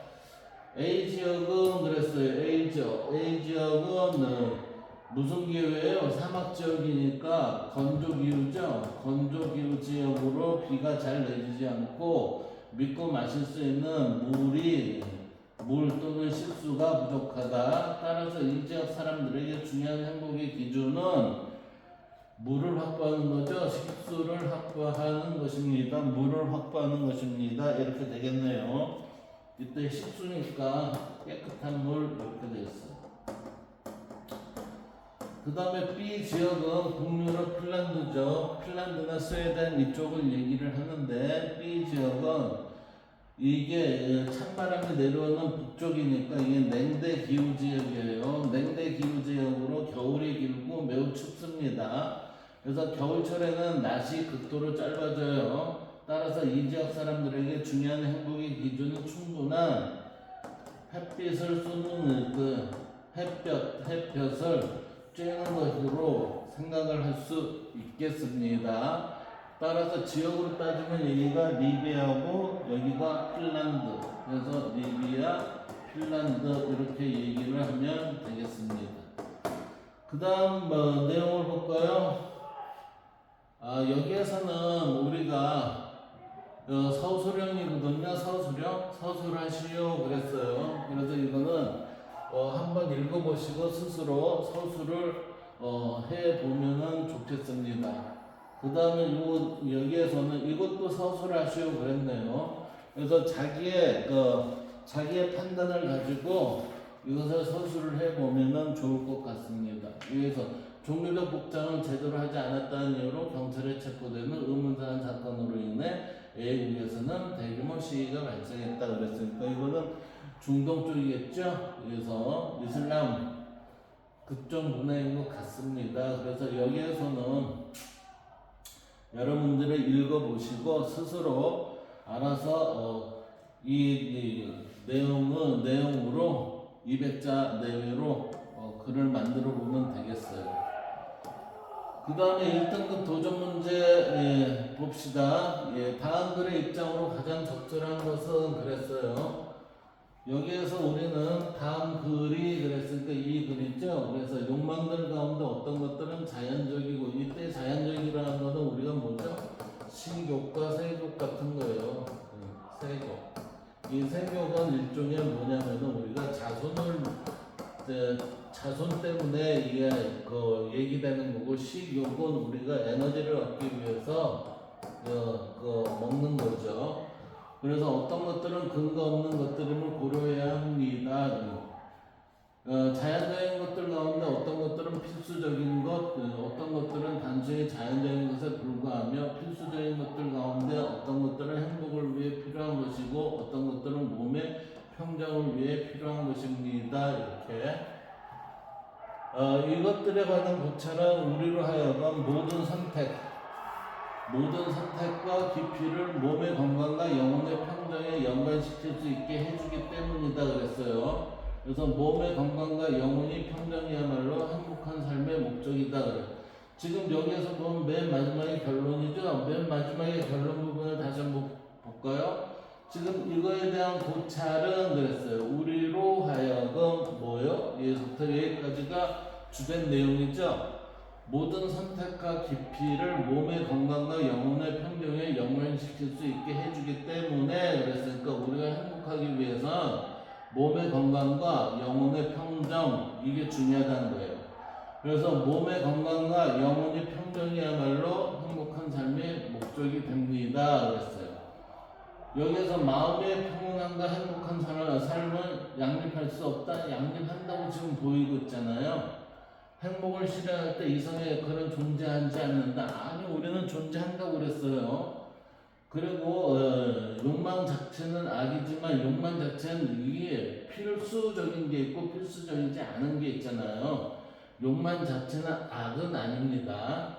A 지역은 그랬어요. A 지역은 무슨 기후예요? 사막 지역이니까 건조 기후죠. 건조 기후 지역으로 비가 잘 내리지 않고 믿고 마실 수 있는 물 또는 식수가 부족하다. 따라서 이 지역 사람들에게 중요한 행복의 기준은 물을 확보하는 거죠. 식수를 확보하는 것입니다. 물을 확보하는 것입니다. 이렇게 되겠네요. 이때 식수니까 깨끗한 물 이렇게 되어 있어요. 그 다음에 B 지역은 북유럽 핀란드죠. 핀란드나 스웨덴 이쪽을 얘기를 하는데 B 지역은 이게 찬바람이 내려오는 북쪽이니까 이게 냉대 기후 지역이에요. 냉대 기후 지역으로 겨울이 길고 매우 춥습니다. 그래서 겨울철에는 낮이 극도로 짧아져요. 따라서 이 지역 사람들에게 중요한 행복의 기준은 충분한 햇빛을 쏘는 햇볕을 쬐는 것으로 생각을 할 수 있겠습니다. 따라서 지역으로 따지면 여기가 리비아고 여기가 핀란드. 그래서 리비아, 핀란드 이렇게 얘기를 하면 되겠습니다. 그 다음 내용을 볼까요? 여기에서는 우리가 서술형이거든요. 서술하시오 그랬어요. 그래서 이거는 한번 읽어보시고 스스로 서술을 해보면은 좋겠습니다. 그 다음에 여기에서는 이것도 서술하시오 그랬네요. 그래서 자기의 판단을 가지고 이것을 서술을 해보면은 좋을 것 같습니다. 여기서 종류적 복장을 제대로 하지 않았다는 이유로 경찰에 체포되는 의문사한 사건으로 인해 A국에서는 대규모 시위가 발생했다 그랬으니까 이거는 중동 쪽이겠죠. 그래서 이슬람 그쪽 문화인 것 같습니다. 그래서 여기에서는 여러분들이 읽어보시고 스스로 알아서 이 내용으로 200자 내외로 글을 만들어 보면 되겠어요. 그 다음에 1등급 도전 문제 봅시다. 다음 글의 입장으로 가장 적절한 것은 그랬어요. 여기에서 우리는 다음 글이 그랬으니까 이 글이죠. 그래서 욕망들 가운데 어떤 것들은 자연적이고 이때 자연적이라는 것은 우리가 뭐죠? 식욕과 세욕 같은 거예요. 세욕. 이 세욕은 일종의 뭐냐면은 우리가 자손 때문에 이게 얘기되는 거고 식욕은 우리가 에너지를 얻기 위해서 먹는 거죠. 그래서 어떤 것들은 근거 없는 것들임을 고려해야 합니다. 자연적인 것들 가운데 어떤 것들은 필수적인 것, 어떤 것들은 단순히 자연적인 것에 불과하며 필수적인 것들 가운데 어떤 것들은 행복을 위해 필요한 것이고 어떤 것들은 몸의 평정을 위해 필요한 것입니다. 이렇게 이것들에 관한 고찰은 우리로 하여금 모든 선택과 깊이를 몸의 건강과 영혼의 평정에 연관시킬 수 있게 해주기 때문이다 그랬어요. 그래서 몸의 건강과 영혼이 평정이야말로 행복한 삶의 목적이다 그래요. 지금 여기에서 보면 맨 마지막에 결론이죠. 맨 마지막에 결론 부분을 다시 한번 볼까요? 지금 이거에 대한 고찰은 그랬어요. 우리로 하여금 뭐요? 예부터 여기까지가 주된 내용이죠. 모든 선택과 깊이를 몸의 건강과 영혼의 평정에 연관시킬 수 있게 해주기 때문에 그랬으니까 우리가 행복하기 위해선 몸의 건강과 영혼의 평정 이게 중요하다는 거예요. 그래서 몸의 건강과 영혼의 평정이야말로 행복한 삶의 목적이 됩니다. 그랬어요. 여기에서 마음의 평온함과 행복한 삶을 양립할 수 없다. 양립한다고 지금 보이고 있잖아요. 행복을 실현할 때 이성의 역할은 존재하지 않는다. 아니, 우리는 존재한다고 그랬어요. 그리고 욕망 자체는 악이지만 욕망 자체는 이게 필수적인 게 있고 필수적이지 않은 게 있잖아요. 욕망 자체는 악은 아닙니다.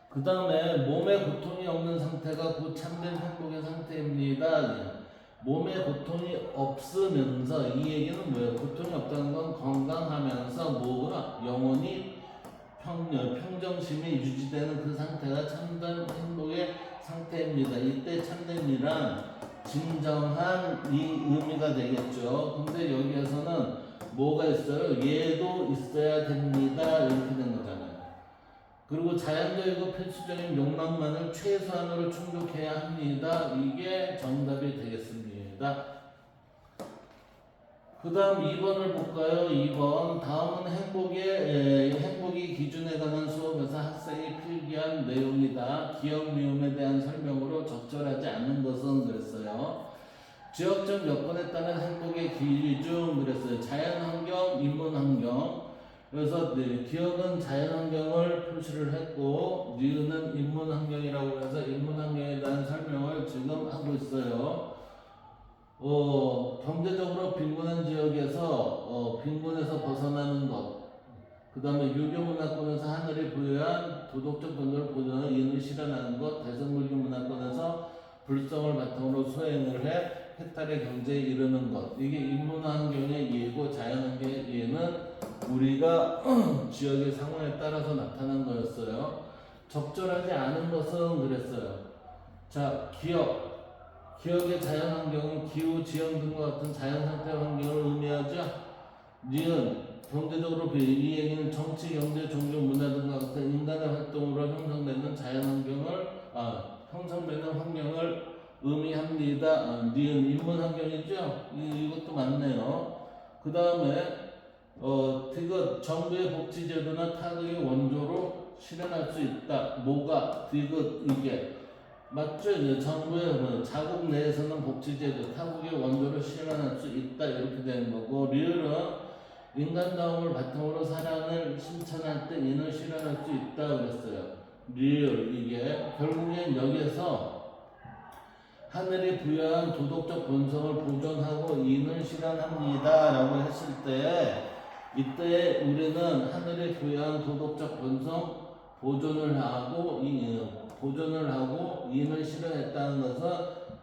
그 다음에 몸에 고통이 없는 상태가 곧 참된 행복의 상태입니다. 몸에 고통이 없으면서, 이 얘기는 뭐예요? 고통이 없다는 건 건강하면서 뭐가 영원히 평정심이 유지되는 그 상태가 참된 행복의 상태입니다. 이때 참됨이란 진정한 이 의미가 되겠죠. 근데 여기에서는 뭐가 있어요? 얘도 있어야 됩니다. 이렇게 된 거잖아요. 그리고 자연적이고 필수적인 욕망만을 최소한으로 충족해야 합니다. 이게 정답이 되겠습니다. 그 다음 2번을 볼까요? 2번. 다음은 행복이 기준에 관한 수업에서 학생이 필기한 내용이다. 기억 미움에 대한 설명으로 적절하지 않은 것은 그랬어요. 지역적 여건에 따른 행복의 기준 그랬어요. 자연환경, 인문환경. 그래서 기억은 자연환경을 표시를 했고 니은은 인문환경이라고 해서 인문환경에 대한 설명을 지금 하고 있어요. 경제적으로 빈곤한 지역에서 빈곤에서 벗어나는 것, 그 다음에 유교 문화권에서 하늘이 부여한 도덕적 본전을 보존하는 이윤을 실현하는 것, 대성불교 문화권에서 불성을 바탕으로 수행을 해 해탈의 경제에 이르는 것, 이게 인문환경의 예고 자연환경의 예는 우리가 지역의 상황에 따라서 나타난 거였어요. 적절하지 않은 것은 그랬어요. 자, 기억의 자연환경은 기후, 지형 등과 같은 자연상태 환경을 의미하죠. 니은 경제적으로 이 얘기는 정치, 경제, 종교, 문화 등과 같은 인간의 활동으로 형성되는 자연환경을 형성되는 환경을 의미합니다. 니은 인문 환경이죠. 이것도 맞네요. 그 다음에 디귿 정부의 복지제도나 타국의 원조로 실현할 수 있다. 뭐가 디귿 이게 맞죠? 이제 정부의 자국 내에서는 복지제도, 타국의 원조로 실현할 수 있다 이렇게 되는 거고, 리을은 인간다움을 바탕으로 사랑을 실천할 때 인을 실현할 수 있다 그랬어요. 리을 이게 결국엔 여기에서 하늘이 부여한 도덕적 본성을 보존하고 인을 실현합니다 라고 했을 때, 이때 우리는 하늘이 부여한 도덕적 본성 보존을 하고 인을 실현했다는 것은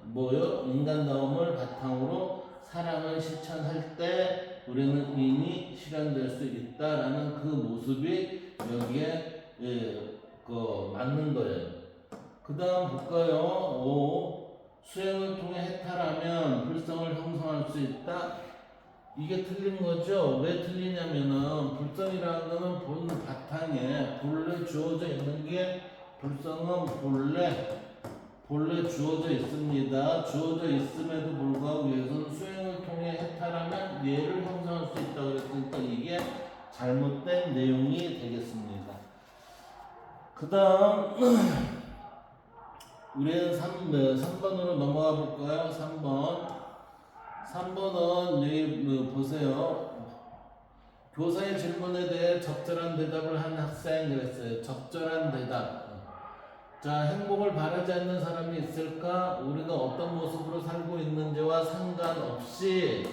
뭐요? 인간다움을 바탕으로 사랑을 실천할 때 우리는 인이 실현될 수 있다라는 그 모습이 여기에 맞는 거예요. 그 다음 볼까요? 5. 수행을 통해 해탈하면 불성을 형성할 수 있다. 이게 틀린 거죠. 왜 틀리냐면은 불성이라는 거는 본 바탕에 본래 주어져 있는 게, 불성은 본래 주어져 있습니다. 주어져 있음에도 불구하고 여기서는 수행을 통해 해탈하면 얘를 형성할 수 있다고 그랬으니까 이게 잘못된 내용이 되겠습니다. 그 다음 우리는 3번으로 넘어가 볼까요? 3번은 여기 보세요. 교사의 질문에 대해 적절한 대답을 한 학생 그랬어요. 적절한 대답. 자, 행복을 바라지 않는 사람이 있을까? 우리가 어떤 모습으로 살고 있는지와 상관없이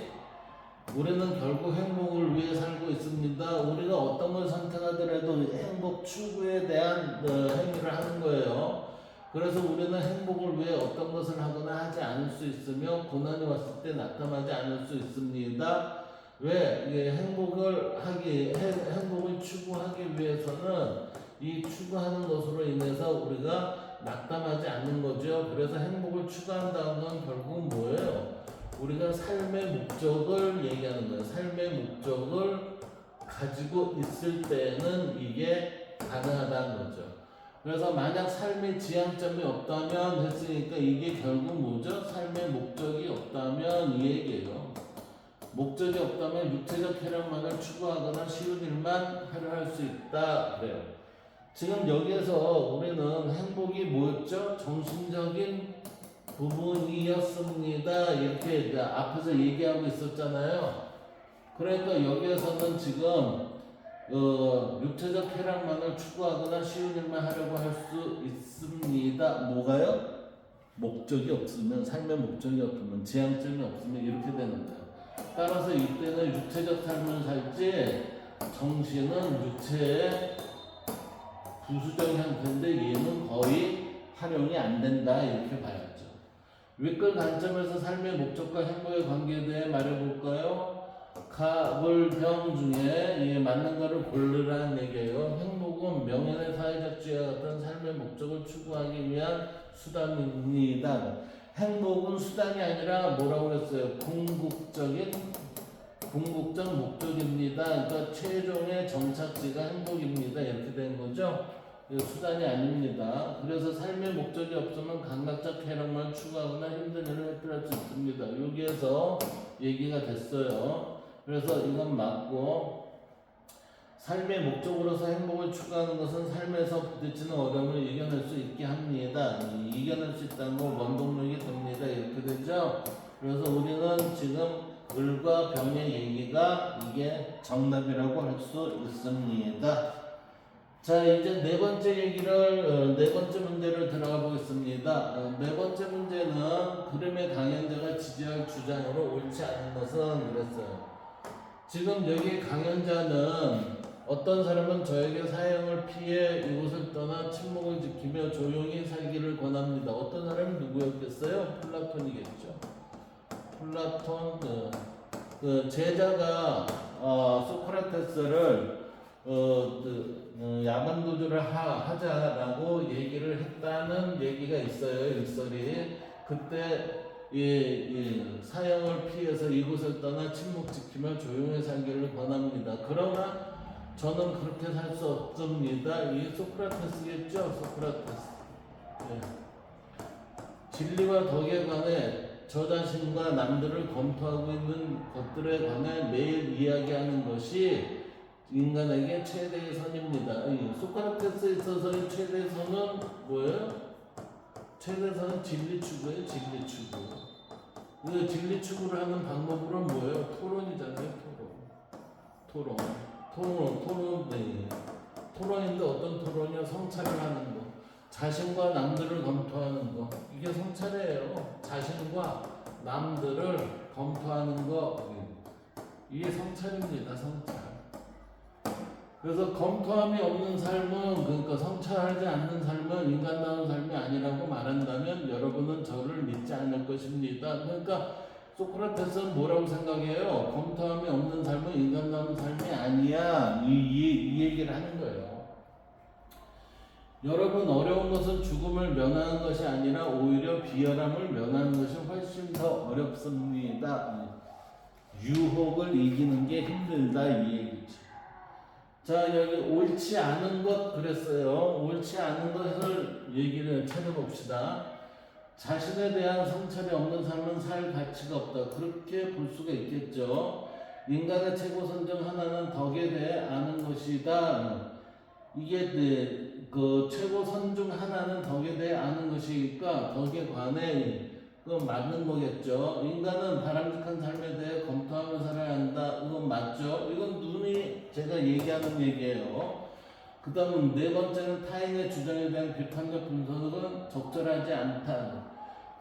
우리는 결국 행복을 위해 살고 있습니다. 우리가 어떤 걸 선택하더라도 행복 추구에 대한 행위를 하는 거예요. 그래서 우리는 행복을 위해 어떤 것을 하거나 하지 않을 수 있으며 고난이 왔을 때 낙담하지 않을 수 있습니다. 왜? 행복을 추구하기 위해서는 이 추구하는 것으로 인해서 우리가 낙담하지 않는 거죠. 그래서 행복을 추구한다는 건 결국 뭐예요? 우리가 삶의 목적을 얘기하는 거예요. 삶의 목적을 가지고 있을 때는 이게 가능하다는 거죠. 그래서 만약 삶의 지향점이 없다면 했으니까 이게 결국 뭐죠? 삶의 목적이 없다면 이 얘기예요. 목적이 없다면 육체적 쾌락만을 추구하거나 쉬운 일만 하려 할 수 있다 그래요. 지금 여기에서 우리는 행복이 뭐였죠? 정신적인 부분이었습니다. 이렇게 이제 앞에서 얘기하고 있었잖아요. 그러니까 여기에서는 지금 육체적 쾌락만을 추구하거나 쉬운 일만 하려고 할 수 있습니다. 뭐가요? 목적이 없으면, 삶의 목적이 없으면, 지향점이 없으면 이렇게 되는 거예요. 따라서 이때는 육체적 삶을 살지 정신은 육체의 부수적 형태인데 얘는 거의 활용이 안 된다 이렇게 봐야죠. 윗글 관점에서 삶의 목적과 행복의 관계에 대해 말해볼까요? 가불병 중에 맞는 거를 고르라는 얘기예요. 행복은 명예의 사회적 지위와 같은 삶의 목적을 추구하기 위한 수단입니다. 행복은 수단이 아니라 뭐라고 그랬어요? 궁극적 목적입니다. 그러니까 최종의 정착지가 행복입니다. 이렇게 된 거죠. 수단이 아닙니다. 그래서 삶의 목적이 없으면 감각적 쾌락만 추구하거나 힘든 일을 해결할 수 있습니다. 여기에서 얘기가 됐어요. 그래서 이건 맞고, 삶의 목적으로서 행복을 추구하는 것은 삶에서 부딪히는 어려움을 이겨낼 수 있게 합니다. 이겨낼 수 있다는 건 원동력이 됩니다. 이렇게 되죠. 그래서 우리는 지금 을과 병의 얘기가 이게 정답이라고 할 수 있습니다. 자, 이제 네 번째 문제를 들어가 보겠습니다. 네 번째 문제는 그림의 강연자가 지지할 주장으로 옳지 않은 것은 그랬어요. 지금 여기 강연자는 어떤 사람은 저에게 사형을 피해 이곳을 떠나 침묵을 지키며 조용히 살기를 권합니다. 어떤 사람이 누구였겠어요? 플라톤이겠죠. 플라톤 그 제자가 소크라테스를 야만도주를 하자라고 얘기를 했다는 얘기가 있어요. 일설이. 그때 사형을 피해서 이곳을 떠나 침묵 지키며 조용히 살기를 권합니다. 그러나 저는 그렇게 살 수 없습니다. 이 소크라테스겠죠. 소크라테스. 네. 진리와 덕에 관해 저 자신과 남들을 검토하고 있는 것들에 관해 매일 이야기하는 것이 인간에게 최대의 선입니다. 소크라테스에 있어서의 최대의 선은 뭐예요? 최대의 선은 진리 추구예요. 진리 추구. 그 진리 추구를 하는 방법으로는 뭐예요? 토론이잖아요. 토론인데 어떤 토론이요? 성찰을 하는 거. 자신과 남들을 검토하는 거. 이게 성찰이에요. 자신과 남들을 검토하는 거. 이게 성찰입니다. 성찰. 그래서 검토함이 없는 삶은, 그러니까 성찰하지 않는 삶은 인간다운 삶이 아니라고 말한다면 여러분은 저를 믿지 않을 것입니다. 그러니까 소크라테스는 뭐라고 생각해요? 검토함이 없는 삶은 인간다운 삶이 아니야. 이 얘기를 하는 거예요. 여러분, 어려운 것은 죽음을 면하는 것이 아니라 오히려 비열함을 면하는 것이 훨씬 더 어렵습니다. 유혹을 이기는 게 힘들다 이 얘기죠. 자, 여기 옳지 않은 것 그랬어요. 옳지 않은 것을 얘기를 찾아봅시다. 자신에 대한 성찰이 없는 삶은 살 가치가 없다. 그렇게 볼 수가 있겠죠. 인간의 최고 선정 하나는 덕에 대해 아는 것이다. 이게 그 최고 선 중 하나는 덕에 대해 아는 것이니까 덕에 관해 그건 맞는 거겠죠. 인간은 바람직한 삶에 대해 검토하며 살아야 한다. 이건 맞죠. 이건 눈이 제가 얘기하는 얘기예요. 그 다음은 네 번째는 타인의 주장에 대한 비판적 분석은 적절하지 않다.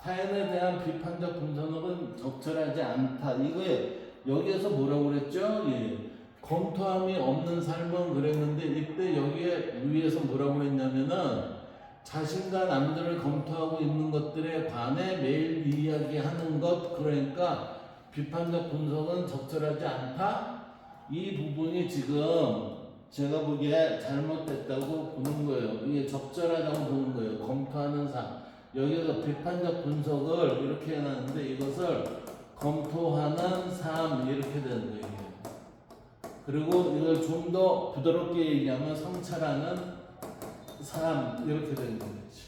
타인에 대한 비판적 분석은 적절하지 않다. 이거에 여기에서 뭐라고 그랬죠? 검토함이 없는 삶은 그랬는데 이때 여기에 위에서 뭐라고 그랬냐면은 자신과 남들을 검토하고 있는 것들에 관해 매일 이야기하는 것, 그러니까 비판적 분석은 적절하지 않다? 이 부분이 지금 제가 보기에 잘못됐다고 보는 거예요. 이게 적절하다고 보는 거예요. 검토하는 삶. 여기서 비판적 분석을 이렇게 해놨는데 이것을 검토하는 삶 이렇게 되는 거예요. 그리고 이걸 좀 더 부드럽게 얘기하면 성찰하는 삶 이렇게 되는 거지.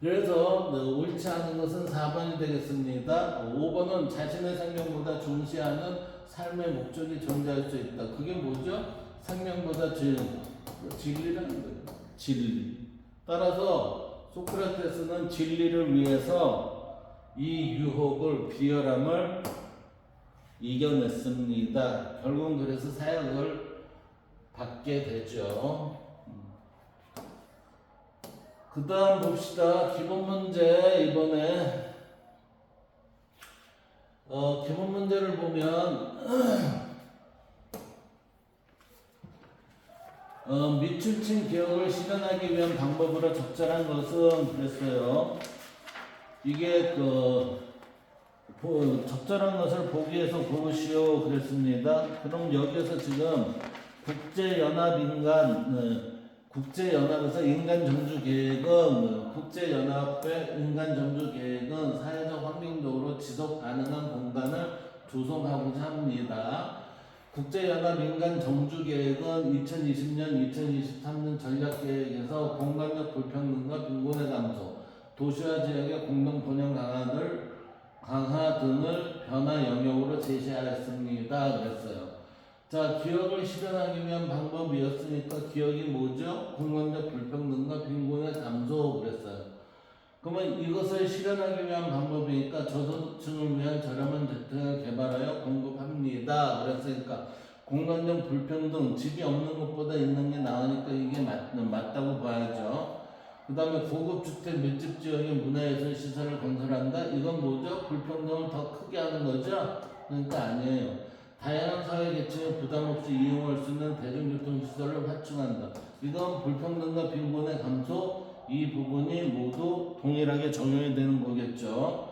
그래서 옳지 않은 것은 4번이 되겠습니다. 5번은 자신의 생명보다 중시하는 삶의 목적이 존재할 수 있다. 그게 뭐죠? 생명보다 진리라는 거예요. 진리. 따라서 소크라테스는 진리를 위해서 이 유혹을, 비열함을 이겨냈습니다. 결국은 그래서 사역을 받게 되죠. 그 다음 봅시다. 기본 문제. 이번에 기본 문제를 보면 밑줄친 기억을 실현하기 위한 방법으로 적절한 것은 그랬어요. 이게 적절한 것을 보기 위해서 보시오 그랬습니다. 그럼 여기에서 지금 국제연합에서 인간정주계획은 국제연합의 인간정주계획은 사회적 환경적으로 지속 가능한 공간을 조성하고자 합니다. 국제연합 인간정주계획은 2020년, 2023년 전략계획에서 공간적 불평등과 빈곤의 감소, 도시와 지역의 공동 번영 강화 등을 변화 영역으로 제시하였습니다. 그랬어요. 자, 기억을 실현하기 위한 방법이었으니까 기억이 뭐죠? 공간적 불평등과 빈곤의 감소 그랬어요. 그러면 이것을 실현하기 위한 방법이니까 저소득층을 위한 저렴한 주택을 개발하여 공급합니다. 그랬으니까 공간적 불평등, 집이 없는 것보다 있는 게 나으니까 이게 맞다고 봐야죠. 그 다음에 고급주택 밀집 지역의 문화예술 시설을 건설한다. 이건 뭐죠? 불평등을 더 크게 하는 거죠? 그러니까 아니에요. 다양한 사회 계층이 부담 없이 이용할 수 있는 대중교통 시설을 확충한다. 이건 불평등과 빈곤의 감소, 이 부분이 모두 동일하게 적용이 되는 거겠죠.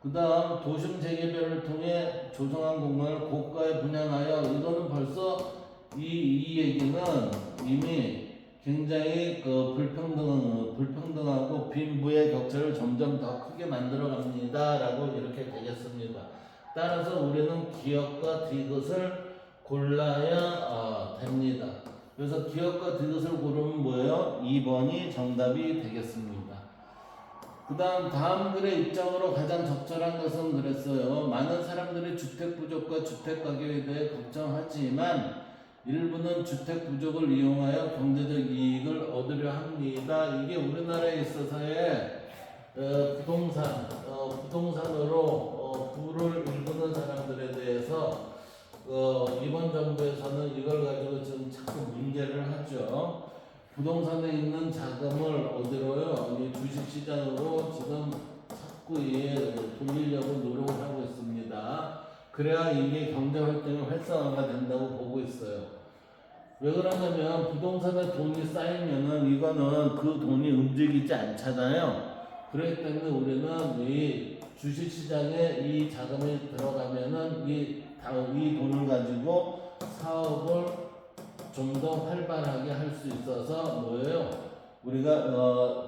그 다음 도심 재개발을 통해 조성한 공간을 고가에 분양하여, 이거는 벌써 이 얘기는 이미 굉장히 불평등하고 빈부의 격차를 점점 더 크게 만들어 갑니다 라고 이렇게 되겠습니다. 따라서 우리는 기업과 디귿을 골라야 됩니다. 그래서 기업과 디귿을 고르면 뭐예요? 2번이 정답이 되겠습니다. 다음 글의 입장으로 가장 적절한 것은 그랬어요. 많은 사람들이 주택 부족과 주택 가격에 대해 걱정하지만 일부는 주택 부족을 이용하여 경제적 이익을 얻으려 합니다. 이게 우리나라에 있어서의 부동산으로 부를 일구는 사람들에 대해서 이번 정부에서는 이걸 가지고 지금 자꾸 문제를 하죠. 부동산에 있는 자금을 어디로요? 이 주식시장으로 지금 자꾸 돌리려고 노력을 하고 있습니다. 그래야 이게 경제활동이 활성화가 된다고 보고 있어요. 왜 그러냐면 부동산에 돈이 쌓이면은 이거는 그 돈이 움직이지 않잖아요. 그렇기 때문에 우리는 이 주식시장에 이 자금이 들어가면은 이 돈을 가지고 사업을 좀 더 활발하게 할 수 있어서 뭐예요? 우리가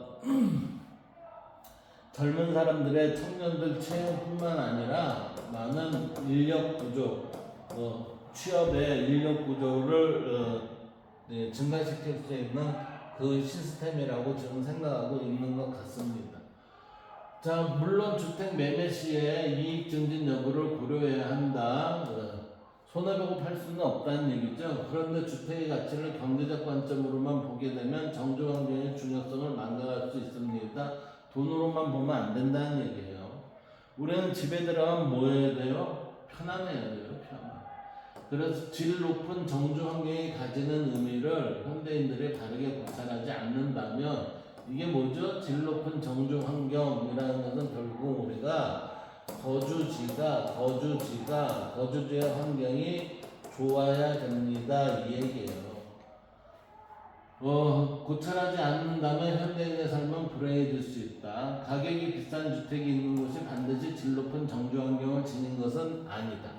젊은 사람들의 청년들 채용뿐만 아니라 많은 인력 구조, 취업의 인력 구조를 증가시킬 수 있는 그 시스템이라고 저는 생각하고 있는 것 같습니다. 자, 물론 주택 매매 시에 이익 증진 여부를 고려해야 한다. 손해보고 팔 수는 없다는 얘기죠. 그런데 주택의 가치를 경제적 관점으로만 보게 되면 정주 환경의 중요성을 망각할 수 있습니다. 돈으로만 보면 안 된다는 얘기예요. 우리는 집에 들어가면 뭐 해야 돼요? 편안해야 돼요. 편안. 그래서 질 높은 정주 환경이 가지는 의미를 현대인들이 바르게 관찰하지 않는다면 이게 뭐죠? 질 높은 정주 환경이라는 것은 결국 우리가 거주지의 환경이 좋아야 됩니다. 이 얘기예요. 고찰하지 않는다면 현대인의 삶은 불행해질 수 있다. 가격이 비싼 주택이 있는 곳이 반드시 질 높은 정주 환경을 지닌 것은 아니다.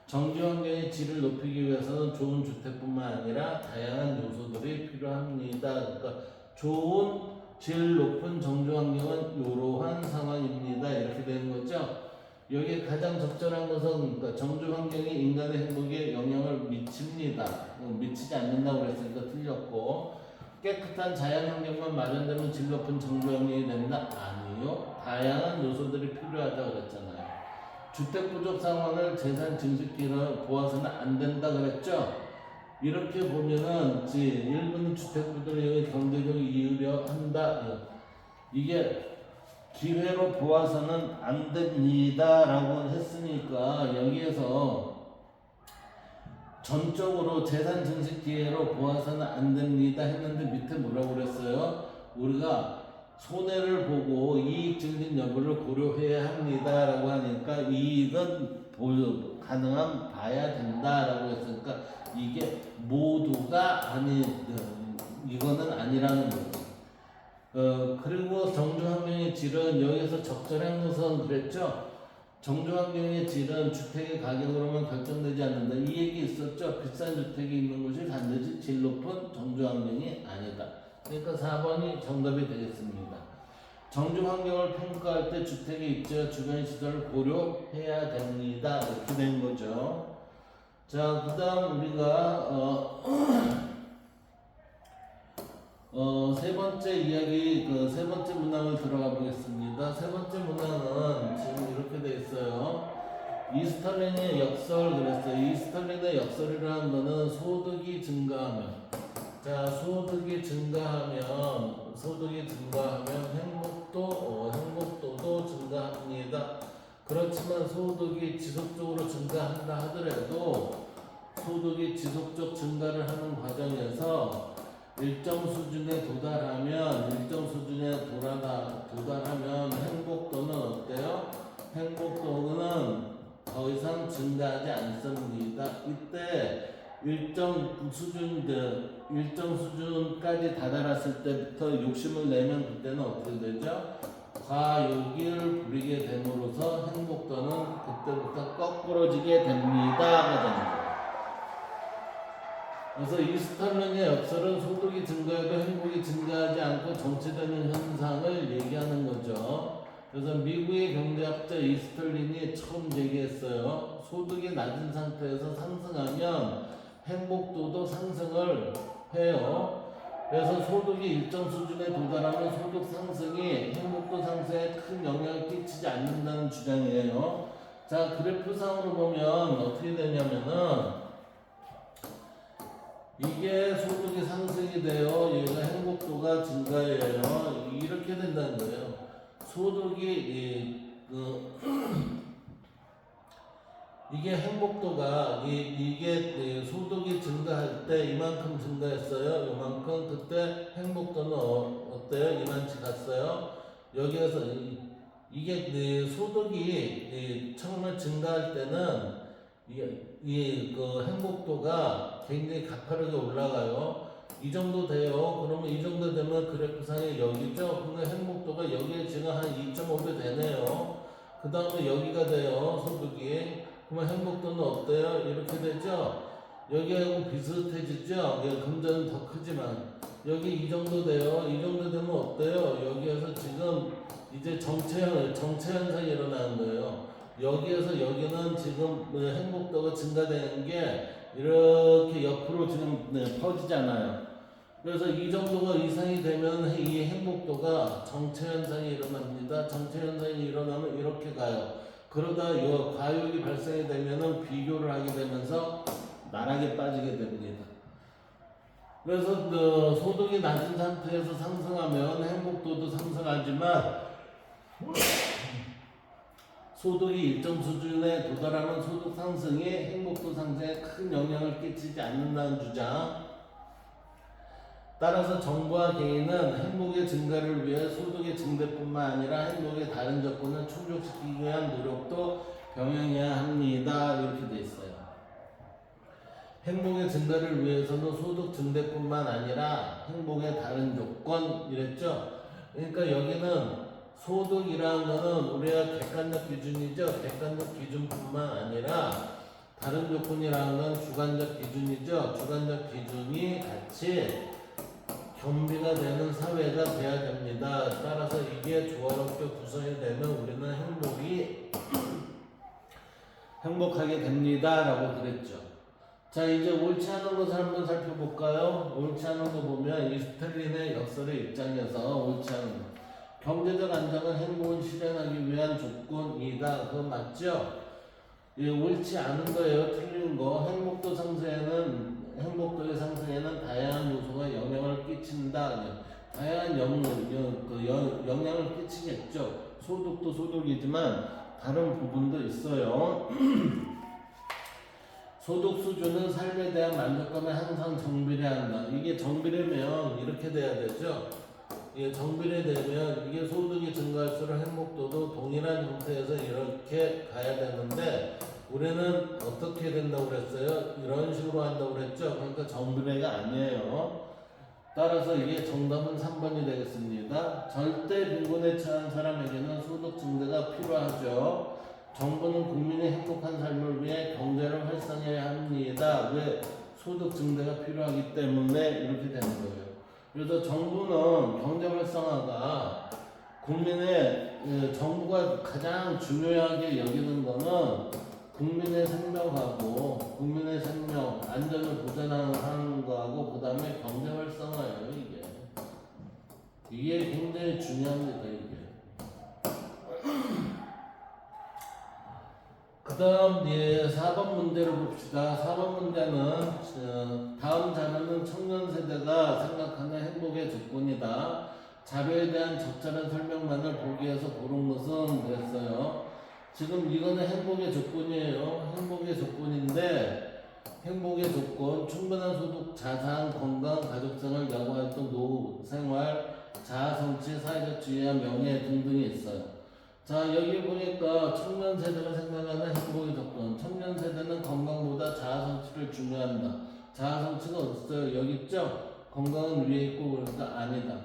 정주 환경의 질을 높이기 위해서는 좋은 주택뿐만 아니라 다양한 요소들이 필요합니다. 그러니까 좋은 질 높은 정주 환경은 이러한 상황입니다. 이렇게 되는 거죠. 여기에 가장 적절한 것은 그러니까 정주 환경이 인간의 행복에 영향을 미칩니다. 미치지 않는다고 그랬으니까 틀렸고, 깨끗한 자연 환경만 마련되면 질 높은 정주 환경이 된다? 아니요. 다양한 요소들이 필요하다고 그랬잖아요. 주택 부족 상황을 재산 증식기로 보아서는 안 된다 그랬죠? 이렇게 보면은 일부는 주택 부족의 경제적 이유려 한다. 이게 기회로 보아서는 안 됩니다라고 했으니까 여기에서 전적으로 재산 증식 기회로 보아서는 안 됩니다 했는데 밑에 뭐라고 그랬어요? 우리가 손해를 보고 이익 증진 여부를 고려해야 합니다라고 하니까 이익은 가능한 봐야 된다라고 했으니까 이게 모두가 이거는 아니라는 거죠. 그리고 정주환경의 질은 여기서 적절한 것은 그랬죠. 정주환경의 질은 주택의 가격으로만 결정되지 않는다. 이 얘기 있었죠. 비싼 주택이 있는 곳이 반드시 질 높은 정주환경이 아니다. 그러니까 4번이 정답이 되겠습니다. 정주환경을 평가할 때 주택의 입지와 주변 시설을 고려해야 됩니다. 이렇게 된 거죠. 자, 그 다음 우리가 세 번째 이야기, 세 번째 문항을 들어가 보겠습니다. 세 번째 문항은 지금 이렇게 돼 있어요. 이스털린의 역설 그랬어요. 이스털린의 역설이라는 거는 소득이 증가하면, 자, 소득이 증가하면 행복도도 증가합니다. 그렇지만 소득이 지속적으로 증가한다 하더라도 소득이 지속적 증가를 하는 과정에서 일정 수준에 도달하면 행복도는 어때요? 행복도는 더 이상 증가하지 않습니다. 이때 일정 수준까지 다다랐을 때부터 욕심을 내면 그때는 어떻게 되죠? 과욕을 부리게 됨으로써 행복도는 그때부터 거꾸로지게 됩니다. 그래서 이스털린의 역설은 소득이 증가해도 행복이 증가하지 않고 정체되는 현상을 얘기하는 거죠. 그래서 미국의 경제학자 이스털린이 처음 제기했어요. 소득이 낮은 상태에서 상승하면 행복도도 상승을 해요. 그래서 소득이 일정 수준에 도달하면 소득 상승이 행복도 상승에 큰 영향을 끼치지 않는다는 주장이에요. 자, 그래프상으로 보면 어떻게 되냐면은 이게 소득이 상승이 돼요. 얘가 행복도가 증가해요. 이렇게 된다는 거예요. 소득이 이게 행복도가 이게 소득이 증가할 때 이만큼 증가했어요. 이만큼 그때 행복도는 어때요? 이만치 갔어요. 여기에서 이게 소득이 처음에 증가할 때는 그 행복도가 굉장히 가파르게 올라가요. 이 정도 돼요. 그러면 이 정도 되면 그래프상에 여기죠. 그러면 행복도가 여기에 지금 한 2.5배 되네요. 그 다음에 여기가 돼요. 소득이. 그러면 행복도는 어때요? 이렇게 되죠. 여기하고 비슷해지죠. 금전은 더 크지만 여기 이 정도 돼요. 이 정도 되면 어때요? 여기에서 지금 이제 정체 현상이 일어나는 거예요. 여기에서 여기는 지금 행복도가 증가되는 게 이렇게 옆으로 지금 퍼지잖아요. 그래서 이 정도가 이상이 되면 이 행복도가 정체 현상이 일어납니다. 정체 현상이 일어나면 이렇게 가요. 그러다 이 과욕이 발생이 되면은 비교를 하게 되면서 나락에 빠지게 됩니다. 그래서 소득이 낮은 상태에서 상승하면 행복도도 상승하지만 소득이 일정 수준에 도달하면 소득 상승이 행복도 상승에 큰 영향을 끼치지 않는다는 주장. 따라서 정부와 개인은 행복의 증가를 위해 소득의 증대뿐만 아니라 행복의 다른 조건을 충족시키기 위한 노력도 병행해야 합니다. 이렇게 돼 있어요. 행복의 증가를 위해서는 소득 증대뿐만 아니라 행복의 다른 조건 이랬죠. 그러니까 여기는 소득이라는 거는 우리가 객관적 기준이죠. 객관적 기준뿐만 아니라 다른 조건이라는 건 주관적 기준이죠. 주관적 기준이 같이 겸비가 되는 사회가 돼야 됩니다. 따라서 이게 조화롭게 구성이 되면 우리는 행복하게 됩니다. 라고 그랬죠. 자, 이제 옳지 않은 것을 한번 살펴볼까요? 옳지 않은 거 보면 이 스탈린의 역설의 입장에서 옳지 않은 거. 경제적 안정은 행복을 실현하기 위한 조건이다. 그거 맞죠? 예, 옳지 않은 거예요. 틀린 거. 행복도의 상승에는 다양한 요소가 영향을 끼친다. 다양한 영향을 끼치겠죠. 소득도 소득이지만 다른 부분도 있어요. 소득 수준은 삶에 대한 만족감에 항상 정비례한다. 이게 정비례면 이렇게 돼야 되죠. 이게 정비례되면 이게 소득이 증가할수록 행복도도 동일한 형태에서 이렇게 가야 되는데 우리는 어떻게 된다고 그랬어요? 이런 식으로 한다고 그랬죠. 그러니까 정비례가 아니에요. 따라서 이게 정답은 3번이 되겠습니다. 절대 빈곤에 처한 사람에게는 소득 증대가 필요하죠. 정부는 국민의 행복한 삶을 위해 경제를 활성화해야 합니다. 왜? 소득 증대가 필요하기 때문에 이렇게 되는 거예요. 그래서 정부는 경제 활성화가 정부가 가장 중요하게 여기는 거는 국민의 생명하고 국민의 생명 안전을 보장하는 거하고 그 다음에 경제 활성화예요. 이게 굉장히 중요합니다. 그 다음 4번 문제를 봅시다. 4번 문제는 다음 자료는 청년 세대가 생각하는 행복의 조건이다. 자료에 대한 적절한 설명만을 보기 위해서 고른 것은 그랬어요. 지금 이거는 행복의 조건이에요. 행복의 조건인데 행복의 조건, 충분한 소득, 자산, 건강, 가족생활, 야구활동, 노후생활, 자아성취, 사회적 지위와 명예 등등이 있어요. 자, 여기 보니까 청년 세대가 생각하는 행복의 조건. 청년 세대는 건강보다 자아성취를 중요한다. 자아성취가 어딨어요? 여기 있죠? 건강은 위에 있고 그러니까 아니다.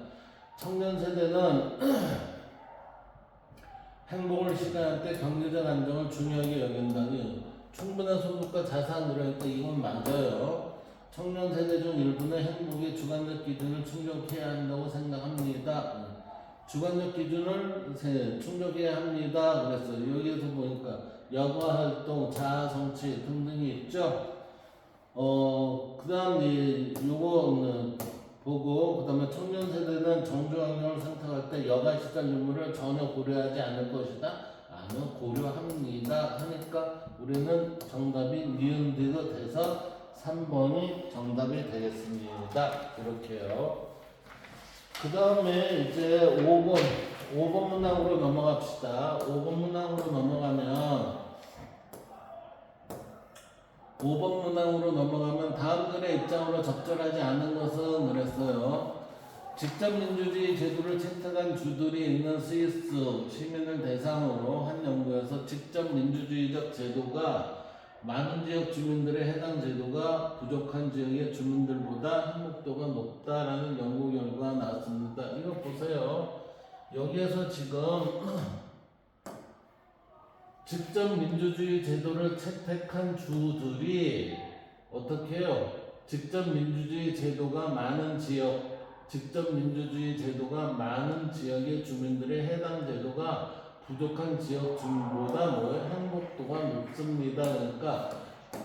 청년 세대는 행복을 실현할 때 경제적 안정을 중요하게 여긴다니 충분한 소득과 자산 그러니까 이건 맞아요. 청년 세대 중 일부는 행복의 주관적 기준을 충족해야 한다고 생각합니다. 주관적 기준을 충족해야 합니다. 그랬어요. 여기에서 보니까 여가활동, 자아성취 등등이 있죠. 그 다음 요거 보고 그 다음에 청년 세대는 정주 환경을 선택할 때 여가 시설 유무를 전혀 고려하지 않을 것이다. 아니요, 고려합니다. 하니까 우리는 정답이 니은디가 돼서 3번이 정답이 되겠습니다. 이렇게요. 그 다음에 이제 5번 문항으로 넘어갑시다. 5번 문항으로 넘어가면 다음들의 입장으로 적절하지 않은 것은 그랬어요. 직접 민주주의 제도를 채택한 주들이 있는 스위스 시민을 대상으로 한 연구에서 직접 민주주의적 제도가 많은 지역 주민들의 해당 제도가 부족한 지역의 주민들보다 행복도가 높다라는 연구 결과가 나왔습니다. 이거 보세요. 여기에서 지금 직접 민주주의 제도를 채택한 주들이 어떻게 해요? 직접 민주주의 제도가 많은 지역의 주민들의 해당 제도가 부족한 지역 주민보다 행복도가 높습니다. 그러니까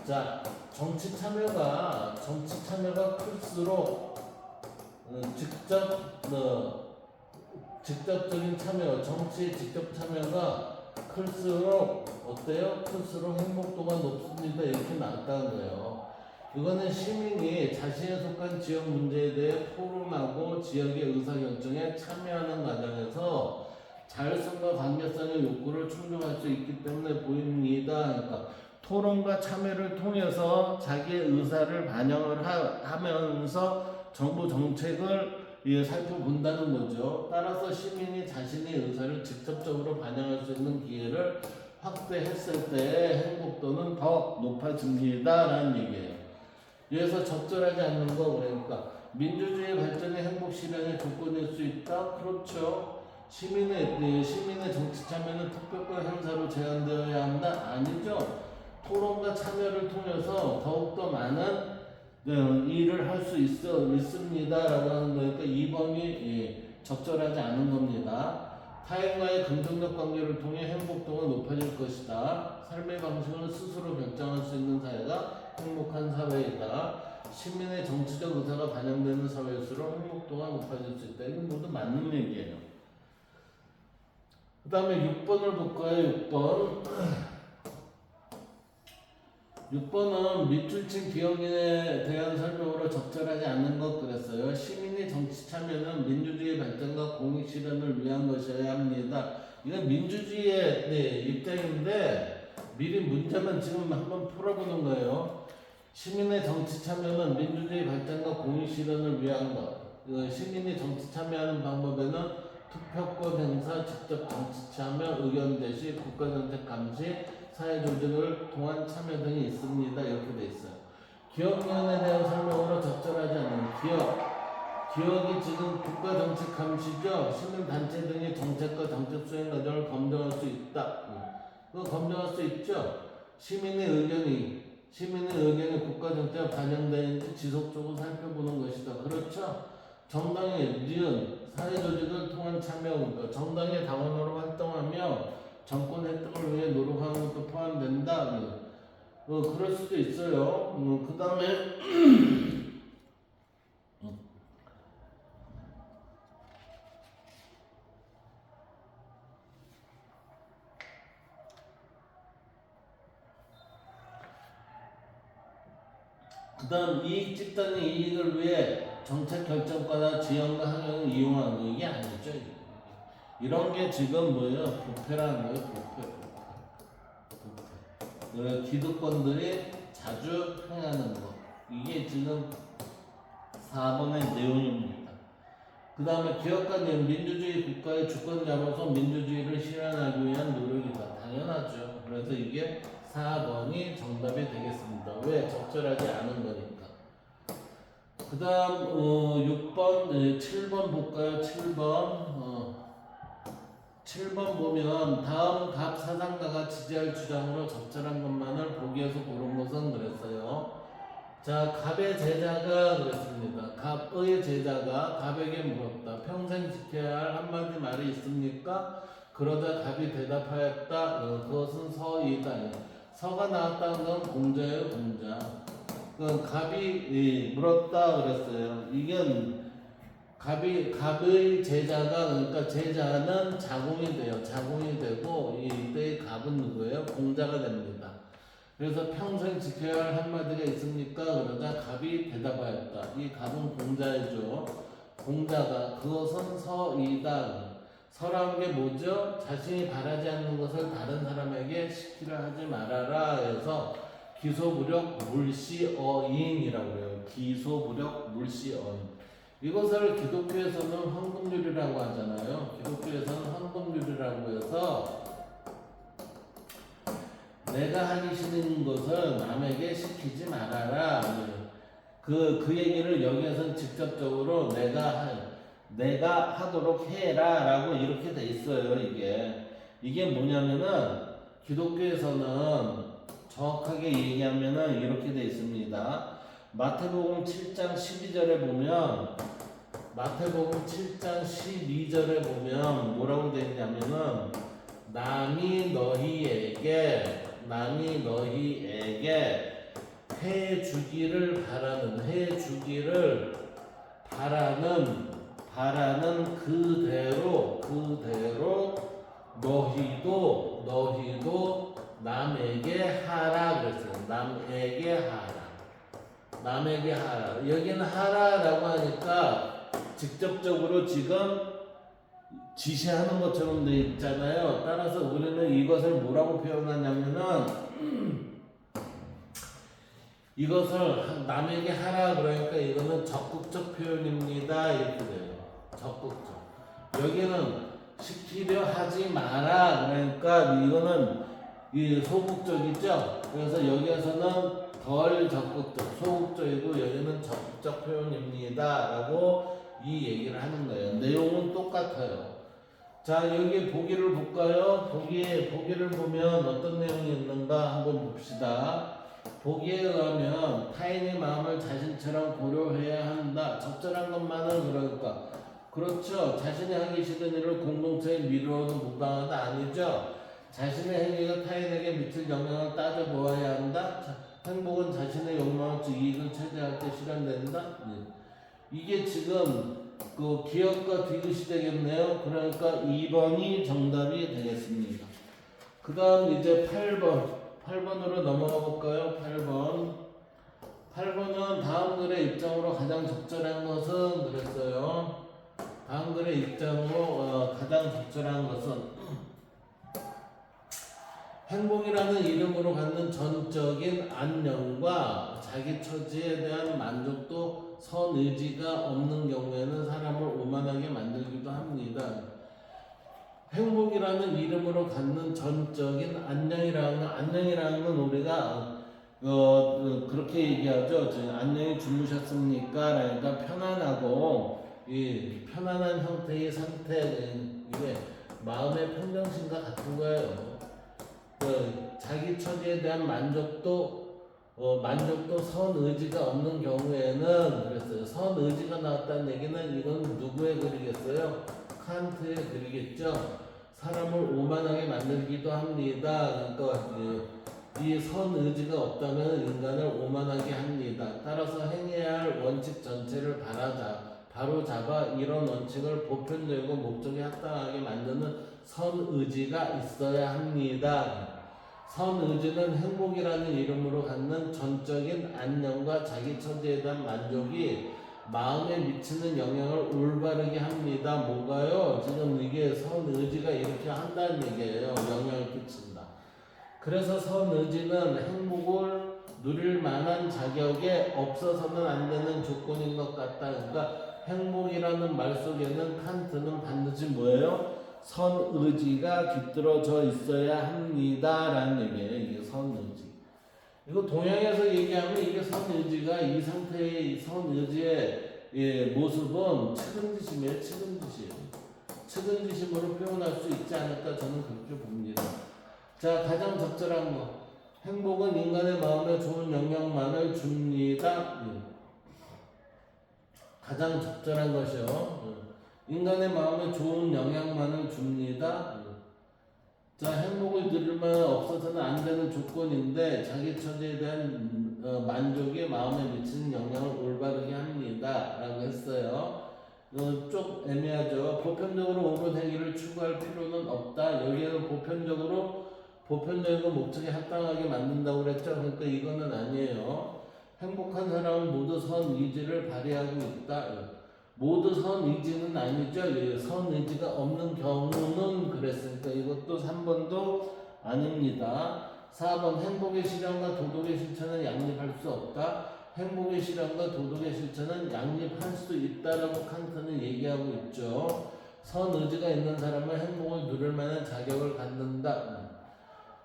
자, 정치 참여가 클수록 직접적인 참여, 정치의 직접 참여가 클수록 어때요? 클수록 행복도가 높습니다. 이렇게 나왔다는 거예요. 이거는 시민이 자신에 속한 지역 문제에 대해 토론하고 지역의 의사결정에 참여하는 과정에서 자율성과 관계성의 욕구를 충족할 수 있기 때문에 보입니다. 그러니까 토론과 참여를 통해서 자기의 의사를 반영을 하면서 정부 정책을 살펴본다는 거죠. 따라서 시민이 자신의 의사를 직접적으로 반영할 수 있는 기회를 확대했을 때 행복도는 더 높아집니다라는 얘기예요. 그래서 적절하지 않는 거 그러니까 민주주의 발전의 행복 실현의 조건일 수 있다. 그렇죠. 시민의 정치 참여는 특별권 행사로 제한되어야 한다? 아니죠. 토론과 참여를 통해서 더욱더 많은 일을 할 수 있습니다. 라고 하는 거니까 2번이 적절하지 않은 겁니다. 타인과의 긍정적 관계를 통해 행복도가 높아질 것이다. 삶의 방식을 스스로 결정할 수 있는 사회가 행복한 사회이다. 시민의 정치적 의사가 반영되는 사회일수록 행복도가 높아질 수 있다. 이건 모두 맞는 얘기예요. 그 다음에 6번을 볼까요? 6번. 6번은 밑줄친 기업인에 대한 설명으로 적절하지 않는 것 그랬어요. 시민의 정치 참여는 민주주의 발전과 공익 실현을 위한 것이어야 합니다. 이건 민주주의의 입장인데 미리 문제만 지금 한번 풀어보는 거예요. 시민의 정치 참여는 민주주의 발전과 공익 실현을 위한 것. 시민이 정치 참여하는 방법에는 투표권 행사, 직접 정치 참여, 의견 제시, 국가정책 감시, 사회조직을 통한 참여 등이 있습니다. 이렇게 돼 있어요. 기업위원회에 대한 설명으로 적절하지 않은 기업이 지금 국가정책 감시죠. 시민단체 등의 정책과 정책 수행 과정을 검증할 수 있다. 그거 검증할 수 있죠. 시민의 의견이 국가정책에 반영되는지 지속적으로 살펴보는 것이다. 그렇죠. 정당의 사회조직을 통한 참여, 정당의 당원으로 활동하며 정권 획득을 위해 노력하는 것도 포함된다. 그럴 수도 있어요. 그 다음에 이익 집단의 이익을 위해 정책 결정과나 지형과 환경을 이용하는 이게 아니죠. 이런 게 지금 뭐예요? 부패라는 거예요. 부패. 기득권들이 자주 행하는 거. 이게 지금 4번의 내용입니다. 그 다음에 기업가는 민주주의 국가의 주권자로서 민주주의를 실현하기 위한 노력이다. 당연하죠. 그래서 이게 4번이 정답이 되겠습니다. 왜? 적절하지 않은 거니까. 그 다음 6번, 7번 볼까요? 7번 보면 다음 갑 사상가가 지지할 주장으로 적절한 것만을 보기에서 고른 것은 그랬어요. 자, 갑의 제자가 그랬습니다. 갑의 제자가 갑에게 물었다. 평생 지켜야 할 한마디 말이 있습니까? 그러자 갑이 대답하였다. 그것은 서이다. 서가 나왔다는 건 공자예요, 공자. 갑이 물었다 그랬어요. 이건 갑의 제자가, 그러니까 제자는 자공이 돼요. 자공이 되고 이때의 갑은 누구예요? 공자가 됩니다. 그래서 평생 지켜야 할 한마디가 있습니까? 그러자 갑이 대답하였다. 이 갑은 공자이죠. 공자가 그것은 서이다. 서라는 게 뭐죠? 자신이 바라지 않는 것을 다른 사람에게 시키려 하지 말아라 해서 기소부력 물시어인이라고 해요. 기소부력 물시어인. 이것을 기독교에서는 황금률이라고 하잖아요. 기독교에서는 황금률이라고 해서 내가 하기 싫은 것을 남에게 시키지 말아라. 그 얘기를 여기에서는 직접적으로 내가 하도록 해라 라고 이렇게 돼 있어요. 이게 뭐냐면은 기독교에서는 정확하게 얘기하면은 이렇게 돼 있습니다. 마태복음 7장 12절에 보면 뭐라고 되어 있냐면은 남이 너희에게 해주기를 바라는 그대로 너희도 남에게 하라 그랬어요. 남에게 하라. 여기는 하라라고 하니까 직접적으로 지금 지시하는 것처럼 돼 있잖아요. 따라서 우리는 이것을 뭐라고 표현하냐면은 이것을 남에게 하라 그러니까 이거는 적극적 표현입니다. 이렇게 돼요. 적극적. 여기는 시키려 하지 마라 그러니까 이거는 이 소극적이죠. 그래서 여기에서는 덜 적극적, 소극적이고 여기는 적극적 표현입니다. 라고 이 얘기를 하는 거예요. 내용은 똑같아요. 자, 여기 보기를 볼까요? 보기를 보면 어떤 내용이 있는가 한번 봅시다. 보기에 의하면 타인의 마음을 자신처럼 고려해야 한다. 적절한 것만은 그러니까. 그렇죠. 자신이 하기 싫은 일을 공동체에 미루어도 무방하다 아니죠. 자신의 행위가 타인에게 미칠 영향을 따져보아야 한다. 행복은 자신의 욕망과 이익을 최대할 때 실현된다. 이게 지금 그 기억과 디귿이 되겠네요. 그러니까 2번이 정답이 되겠습니다. 그 다음 이제 8번으로 넘어가 볼까요? 8번은 다음 글의 입장으로 가장 적절한 것은 그랬어요. 다음 글의 입장으로 가장 적절한 것은 행복이라는 이름으로 갖는 전적인 안녕과 자기 처지에 대한 만족도, 선의지가 없는 경우에는 사람을 오만하게 만들기도 합니다. 행복이라는 이름으로 갖는 전적인 안녕이라는 건 우리가 그렇게 얘기하죠. 안녕히 주무셨습니까? 그러니까 편안하고 편안한 형태의 상태, 이게 마음의 평정심과 같은 거예요. 자기 처지에 대한 만족도, 선의지가 없는 경우에는 그랬어요. 선의지가 나왔다는 얘기는 이건 누구의 글이겠어요? 칸트의 글이겠죠. 사람을 오만하게 만들기도 합니다. 그러니까 이 선의지가 없다면 인간을 오만하게 합니다. 따라서 행해야 할 원칙 전체를 바로잡아 이런 원칙을 보편적이고 목적에 합당하게 만드는 선의지가 있어야 합니다. 선의지는 행복이라는 이름으로 갖는 전적인 안녕과 자기 처지에 대한 만족이 마음에 미치는 영향을 올바르게 합니다. 뭔가요? 지금 이게 선의지가 이렇게 한다는 얘기예요. 영향을 끼친다. 그래서 선의지는 행복을 누릴 만한 자격에 없어서는 안 되는 조건인 것 같다. 그러니까 행복이라는 말 속에는 칸트는 반드시 뭐예요? 선의지가 깃들어져 있어야 합니다. 라는 얘기예요. 이게 선의지. 이거 동양에서 얘기하면 이게 선의지가 이 상태의 선의지의 모습은 측은지심이에요. 측은지심으로 표현할 수 있지 않을까 저는 그렇게 봅니다. 자, 가장 적절한 거. 행복은 인간의 마음에 좋은 영향만을 줍니다. 가장 적절한 것이요. 인간의 마음에 좋은 영향만을 줍니다. 자, 행복을 누릴 만한 없어서는 안 되는 조건인데 자기 처지에 대한 만족이 마음에 미치는 영향을 올바르게 합니다. 라고 했어요. 좀 애매하죠. 보편적으로 옳은 행위를 추구할 필요는 없다. 여기에는 보편적이고 목적에 합당하게 만든다고 그랬죠. 그러니까 이거는 아니에요. 행복한 사람은 모두 선의지를 발휘하고 있다. 모두 선의지는 아니죠. 선의지가 없는 경우는 그랬으니까 이것도 3번도 아닙니다. 4번 행복의 실현과 도덕의 실천은 양립할 수 없다. 행복의 실현과 도덕의 실천은 양립할 수 있다라고 칸트는 얘기하고 있죠. 선의지가 있는 사람은 행복을 누릴 만한 자격을 갖는다.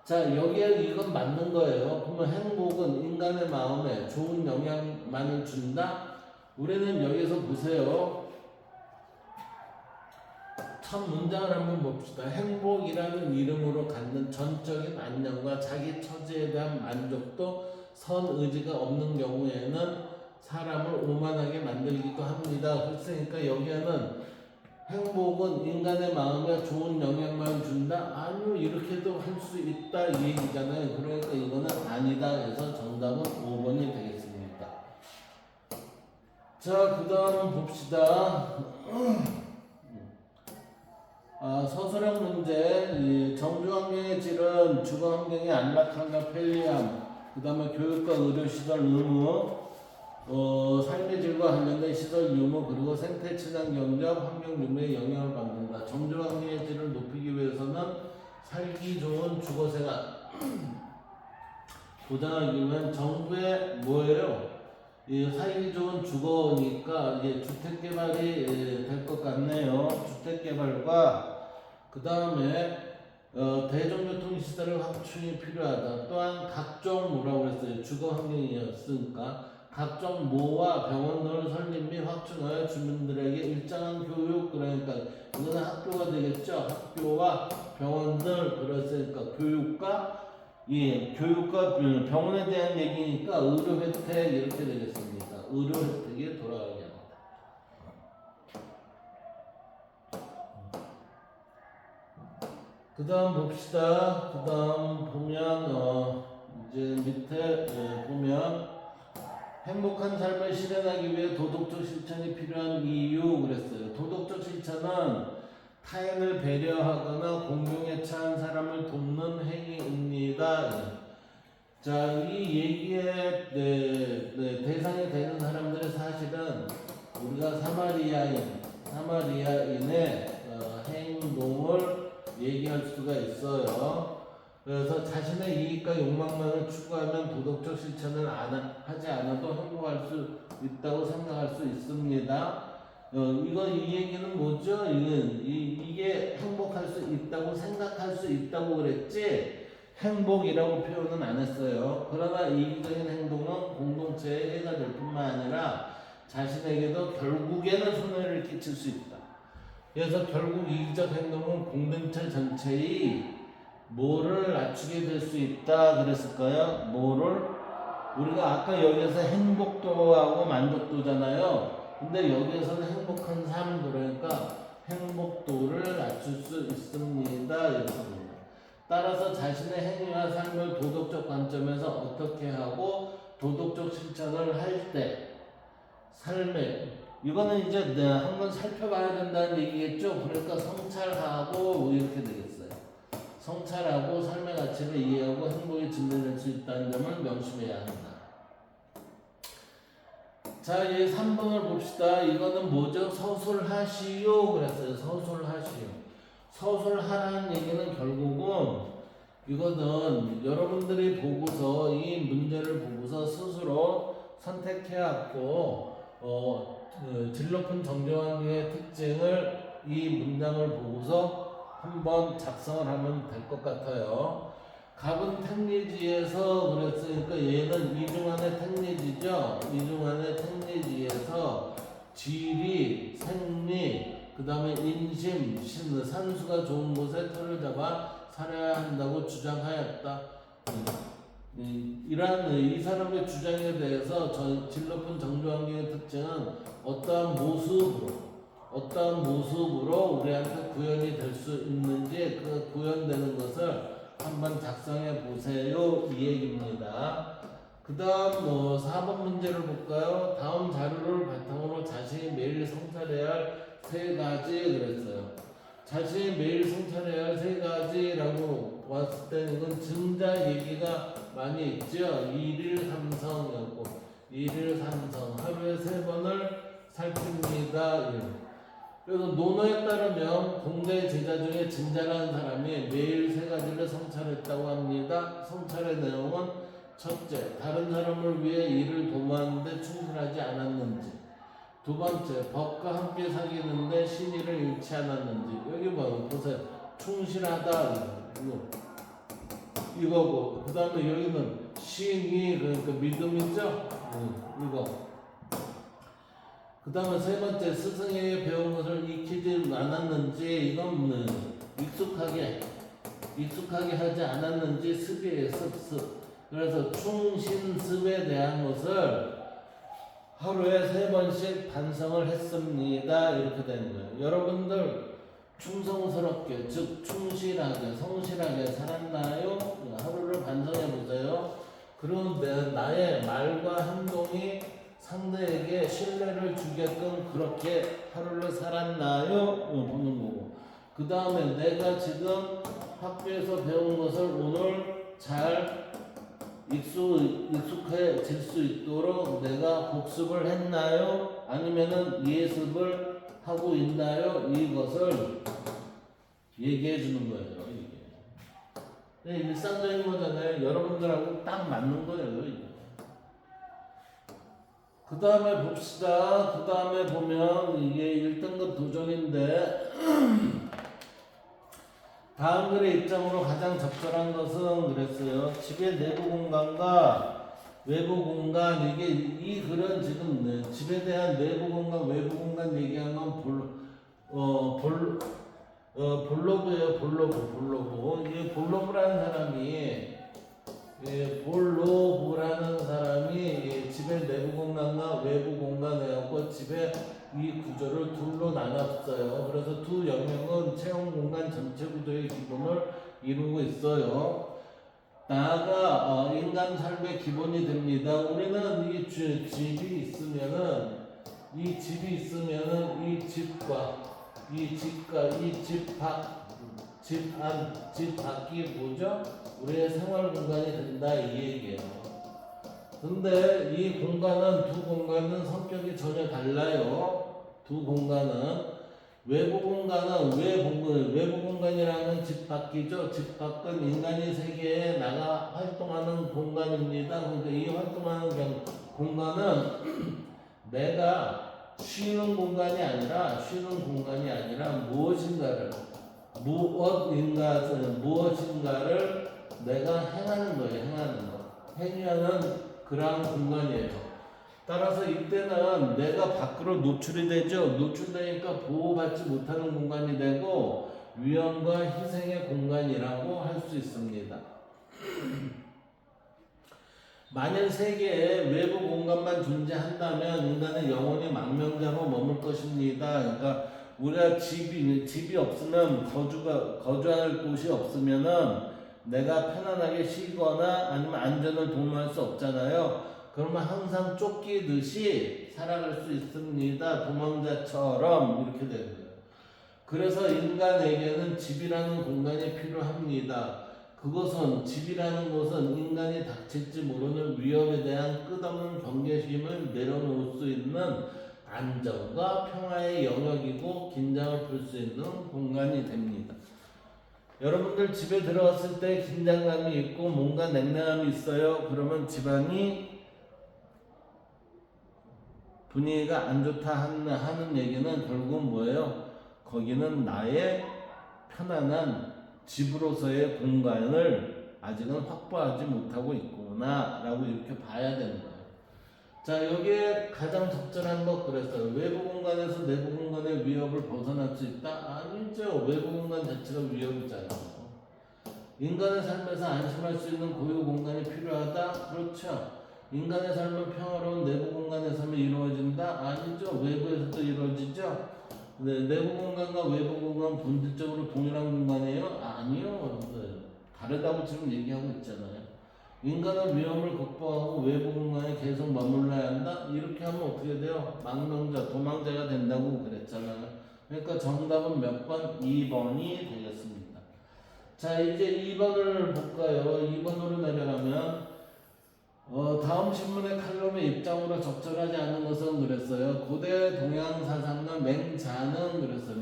자, 여기에 이건 맞는 거예요. 그러면 행복은 인간의 마음에 좋은 영향만을 준다? 우리는 여기서 보세요. 첫 문장을 한번 봅시다. 행복이라는 이름으로 갖는 전적인 안녕과 자기 처지에 대한 만족도, 선의지가 없는 경우에는 사람을 오만하게 만들기도 합니다. 그랬으니까 여기에는 행복은 인간의 마음에 좋은 영향만 준다? 아니요, 이렇게도 할 수 있다 이 얘기잖아요. 그러니까 이거는 아니다 해서 정답은 5번이 되겠습니다. 자, 그 다음 봅시다. 서술형 문제. 정주환경의 질은 주거환경의 안락함과 편리함, 그 다음에 교육과 의료시설 의무, 삶의 질과 관련된 시설 유무, 그리고 생태 친환경적 환경 유무에 영향을 받는다. 정주환경의 질을 높이기 위해서는 살기 좋은 주거생활 보장하기 위한 정부의 뭐예요? 살기 좋은 주거니까 주택 개발이 될 것 같네요. 주택 개발과 그 다음에 대중교통 시설의 확충이 필요하다. 또한 각종 뭐라고 그랬어요? 주거 환경이었으니까 각종 모와 병원을 설립 및 확충하여 주민들에게 일정한 교육, 그러니까 이거는 학교가 되겠죠. 학교와 병원들, 그랬으니까 교육과 병원에 대한 얘기니까 의료 혜택 이렇게 되겠습니다. 의료 혜택이 돌아가게 합니다. 그 다음 봅시다. 그 다음 보면 이제 밑에 보면 행복한 삶을 실현하기 위해 도덕적 실천이 필요한 이유 그랬어요. 도덕적 실천은 타인을 배려하거나 공경에 처한 사람을 돕는 행위입니다. 자, 이 얘기의 대상이 되는 사람들은 사실은 우리가 사마리아인의 행동을 얘기할 수가 있어요. 그래서 자신의 이익과 욕망만을 추구하면 도덕적 실천을 하지 않아도 행복할 수 있다고 생각할 수 있습니다. 이 얘기는 뭐죠? 이게 행복할 수 있다고 생각할 수 있다고 그랬지 행복이라고 표현은 안 했어요. 그러나 이기적인 행동은 공동체에 해가 될 뿐만 아니라 자신에게도 결국에는 손해를 끼칠 수 있다. 그래서 결국 이기적 행동은 공동체 전체의 뭐를 낮추게 될 수 있다 그랬을까요? 우리가 아까 여기서 행복도하고 만족도잖아요. 근데 여기에서는 행복한 삶 그러니까 행복도를 낮출 수 있습니다. 이렇게 봅니다. 따라서 자신의 행위와 삶을 도덕적 관점에서 어떻게 하고 도덕적 실천을 할 때 삶에 이거는 이제 한번 살펴봐야 된다는 얘기겠죠. 그러니까 성찰하고 이렇게 되겠어요. 성찰하고 삶의 가치를 이해하고 행복에 진전될 수 있다는 점을 명심해야 한다. 자, 이 3번을 봅시다. 이거는 뭐죠? 서술하시오 그랬어요. 서술하라는 얘기는 결국은 이거는 여러분들이 보고서 이 문제를 보고서 스스로 선택해왔고 질 높은 정정환경의 특징을 이 문장을 보고서 한번 작성을 하면 될 것 같아요. 갑은 택리지에서 그랬으니까 얘는 이중한의 택리지죠. 이중한의 택리지에서 지리, 생리, 그 다음에 인심, 산수가 좋은 곳에 털을 잡아 살아야 한다고 주장하였다. 이 사람의 주장에 대해서 질 높은 정조환경의 특징은 어떠한 모습으로 우리한테 구현이 될 수 있는지 그 구현되는 것을 한번 작성해 보세요. 이 얘기입니다. 그 다음 4번 문제를 볼까요? 다음 자료를 바탕으로 자신이 매일 성찰해야 할 3가지 그랬어요. 자신이 매일 성찰해야 할 3가지라고 봤을 때는 이건 증자 얘기가 많이 있죠. 일일 삼성이었고 일일 삼성 하루에 3번을 살핍니다. 그래서 논어에 따르면 공자의 제자 중에 진자라는 사람이 매일 3가지를 성찰했다고 합니다. 성찰의 내용은 첫째, 다른 사람을 위해 일을 도모하는데 충실하지 않았는지. 두 번째, 법과 함께 사귀는데 신의를 잃지 않았는지. 여기 보세요. 충실하다 이거고, 그 다음에 여기는 신의 그러니까 믿음이죠. 이거. 그 다음에 3번째, 스승에게 배운 것을 익히지 않았는지. 이건 익숙하게 하지 않았는지. 습이에요. 습. 그래서 충신습에 대한 것을 하루에 3번씩 반성을 했습니다. 이렇게 되는 거예요. 여러분들 충성스럽게, 즉 충실하게, 성실하게 살았나요? 하루를 반성해 보세요. 그럼 나의 말과 행동이 상대에게 신뢰를 주게끔 그렇게 하루를 살았나요? 보는 거고. 그 다음에 내가 지금 학교에서 배운 것을 오늘 잘 익숙해질 수 있도록 내가 복습을 했나요? 아니면은 예습을 하고 있나요? 이것을 얘기해 주는 거예요. 이게 일상적인 거잖아요. 여러분들하고 딱 맞는 거예요. 이게. 그 다음에 봅시다. 그 다음에 보면 이게 1등급 도전인데 다음 글의 입장으로 가장 적절한 것은 그랬어요. 집의 내부 공간과 외부 공간. 이게 이 글은 지금 집에 대한 내부 공간, 외부 공간 얘기한 건 볼로브예요. 볼로브. 이 볼로브라는 사람이 집의 내부 공간과 외부 공간 해갖고 집의 이 구조를 둘로 나눴어요. 그래서 두 영역은 체험 공간 전체 구조의 기본을 이루고 있어요. 나가 인간 삶의 기본이 됩니다. 우리는 이 집이 있으면은 이 집과 이 집 안, 집 밖이 뭐죠? 우리의 생활 공간이 된다 이 얘기예요. 근데 이 공간은 두 공간은 성격이 전혀 달라요. 두 공간은 외부 공간은 외부 공간이라는 집 밖이죠. 집 밖은 인간이 세계에 나가 활동하는 공간입니다. 그러니까 이 활동하는 공간은 내가 쉬는 공간이 아니라 무엇인가를 내가 행하는 거예요. 행위하는 그러한 공간이에요. 따라서 이때는 내가 밖으로 노출이 되죠. 노출되니까 보호받지 못하는 공간이 되고 위험과 희생의 공간이라고 할 수 있습니다. 만일 세계에 외부 공간만 존재한다면 인간은 영원히 망명자로 머물 것입니다. 그러니까 우리가 집이 없으면 거주할 곳이 없으면은 내가 편안하게 쉬거나 아니면 안전을 도모할 수 없잖아요. 그러면 항상 쫓기듯이 살아갈 수 있습니다. 도망자처럼 이렇게 되는 거예요. 그래서 인간에게는 집이라는 공간이 필요합니다. 집이라는 것은 인간이 닥칠지 모르는 위협에 대한 끝없는 경계심을 내려놓을 수 있는 안정과 평화의 영역이고 긴장을 풀 수 있는 공간이 됩니다. 여러분들 집에 들어갔을 때 긴장감이 있고 뭔가 냉랭함이 있어요. 그러면 집안이 분위기가 안 좋다 하는 얘기는 결국은 뭐예요? 거기는 나의 편안한 집으로서의 공간을 아직은 확보하지 못하고 있구나 라고 이렇게 봐야 되는 거예요. 자, 여기에 가장 적절한 것 그랬어요. 외부 공간에서 내부 공간의 위협을 벗어날 수 있다? 아니죠. 외부 공간 자체가 위협이잖아요. 인간의 삶에서 안심할 수 있는 고유 공간이 필요하다? 그렇죠. 인간의 삶은 평화로운 내부 공간에서만 이루어진다? 아니죠. 외부에서도 이루어지죠. 네, 내부 공간과 외부 공간 본질적으로 동일한 공간이에요? 아니요. 네, 다르다고 지금 얘기하고 있잖아요. 인간은 위험을 극복하고 외부 공간에 계속 머물러야 한다? 이렇게 하면 어떻게 돼요? 망명자, 도망자가 된다고 그랬잖아요. 그러니까 정답은 몇 번? 2번이 되겠습니다. 자, 이제 2번을 볼까요? 2번으로 내려가면 다음 신문의 칼럼의 입장으로 적절하지 않은 것은 그랬어요. 고대 동양 사상은 맹자는 그랬어요.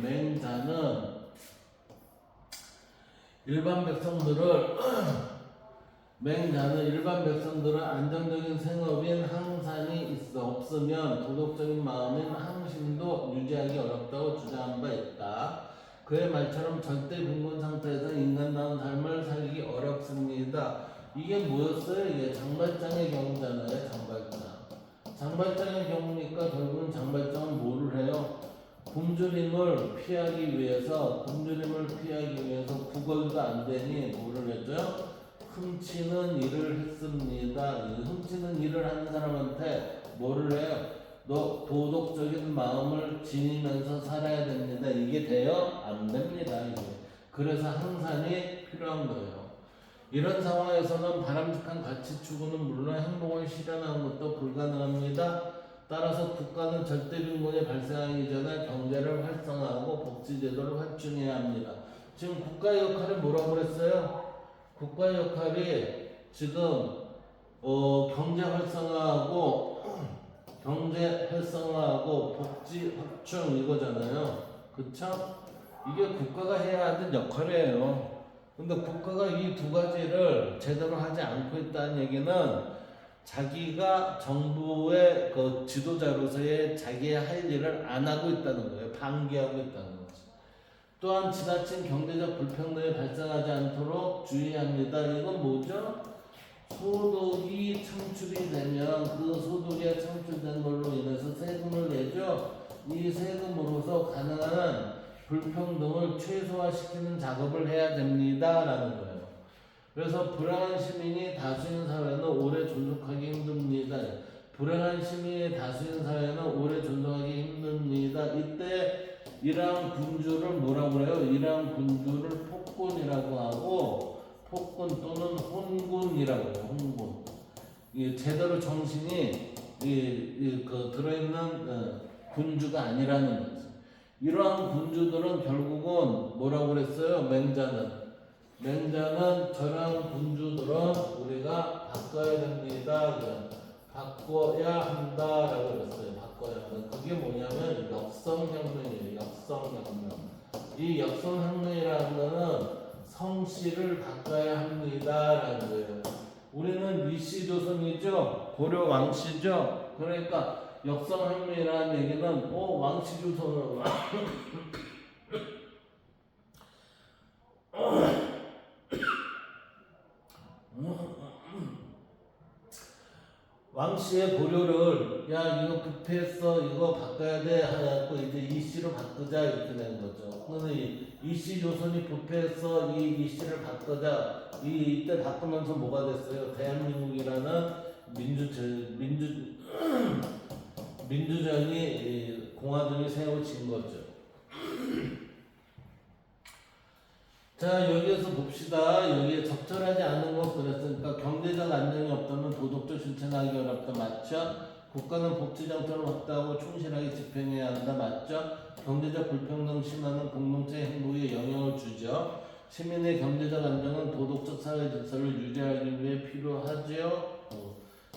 맹자는 일반 백성들은 안정적인 생업인 항산이 없으면 도덕적인 마음인 항심도 유지하기 어렵다고 주장한 바 있다. 그의 말처럼 절대 빈곤 상태에서 인간다운 삶을 살기 어렵습니다. 이게 뭐였어요? 이게 장발장의 경우잖아요. 장발장의 경우니까 결국은 장발장은 뭐를 해요? 굶주림을 피하기 위해서 구걸도 안 되니 뭐를 했죠? 훔치는 일을 했습니다. 훔치는 일을 하는 사람한테 뭐를 해요? 너 도덕적인 마음을 지니면서 살아야 됩니다. 이게 돼요? 안 됩니다. 이게. 그래서 항산이 필요한 거예요. 이런 상황에서는 바람직한 가치 추구는 물론 행복을 실현하는 것도 불가능합니다. 따라서 국가는 절대 빈곤이 발생하기 전에 경제를 활성화하고 복지제도를 확충해야 합니다. 지금 국가의 역할이 뭐라고 그랬어요? 국가의 역할이 지금 경제 활성화하고 복지 확충 이거잖아요. 그쵸? 이게 국가가 해야 하는 역할이에요. 근데 국가가 이 두 가지를 제대로 하지 않고 있다는 얘기는 자기가 정부의 그 지도자로서의 자기의 할 일을 안 하고 있다는 거예요. 방기하고 있다는 거지. 또한 지나친 경제적 불평등이 발생하지 않도록 주의합니다. 이건 뭐죠? 소득이 창출이 되면 그 소득이 창출된 걸로 인해서 세금을 내죠. 이 세금으로서 가능한 불평등을 최소화시키는 작업을 해야 됩니다. 라는 거예요. 그래서 불행한 시민이 다수인 사회는 오래 존속하기 힘듭니다. 이때 이러한 군주를 뭐라고 그래요? 이러한 군주를 폭군이라고 하고 폭군 또는 혼군이라고 해요. 혼군. 이 제대로 정신이 그 들어있는 군주가 아니라는 거지. 이러한 군주들은 결국은 뭐라고 그랬어요? 맹자는 저런 군주들은 우리가 바꿔야 됩니다. 바꿔야 한다라고 그랬어요. 바꿔야 한다. 그게 뭐냐면 역성혁명이에요. 역성혁명. 이 역성혁명이라는 거는 성씨를 바꿔야 합니다라는 거예요. 우리는 위시조선이죠. 고려 왕씨죠. 그러니까 역성혁명이라는 얘기는 왕씨조선은 왕씨의 고려를 야 이거 부패했어 이거 바꿔야 돼 하고 이제 이씨로 바꾸자 이렇게 된 거죠. 근데 이씨 조선이 부패했어 이씨를 바꾸자 이때 바꾸면서 뭐가 됐어요? 대한민국이라는 민주정이 공화정이 세워진 거죠. 자 여기에서 봅시다. 여기에 적절하지 않은 거 그랬으니까 경제적 안정이 없다면 도덕적 실천하기 어렵다. 맞죠? 국가는 복지정책을 확대하고 충실하게 집행해야 한다. 맞죠? 경제적 불평등 심화는 공동체 행복에 영향을 주죠. 시민의 경제적 안정은 도덕적 사회 질서를 유지하기 위해 필요하죠.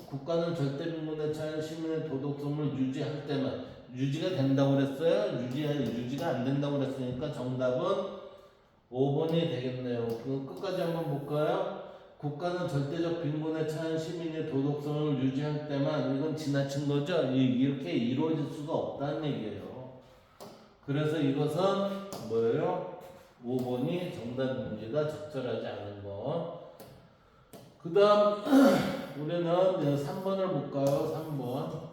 국가는 절대 빈곤에 처한 시민의 도덕성을 유지할 때만 유지가 된다고 그랬어요. 유지가 안 된다고 그랬으니까 정답은 5번이 되겠네요. 그럼 끝까지 한번 볼까요? 국가는 절대적 빈곤에 처한 시민의 도덕성을 유지할 때만 이건 지나친 거죠? 이렇게 이루어질 수가 없다는 얘기예요. 그래서 이것은 뭐예요? 5번이 정답입니다. 적절하지 않은 거. 그 다음 우리는 3번을 볼까요? 3번.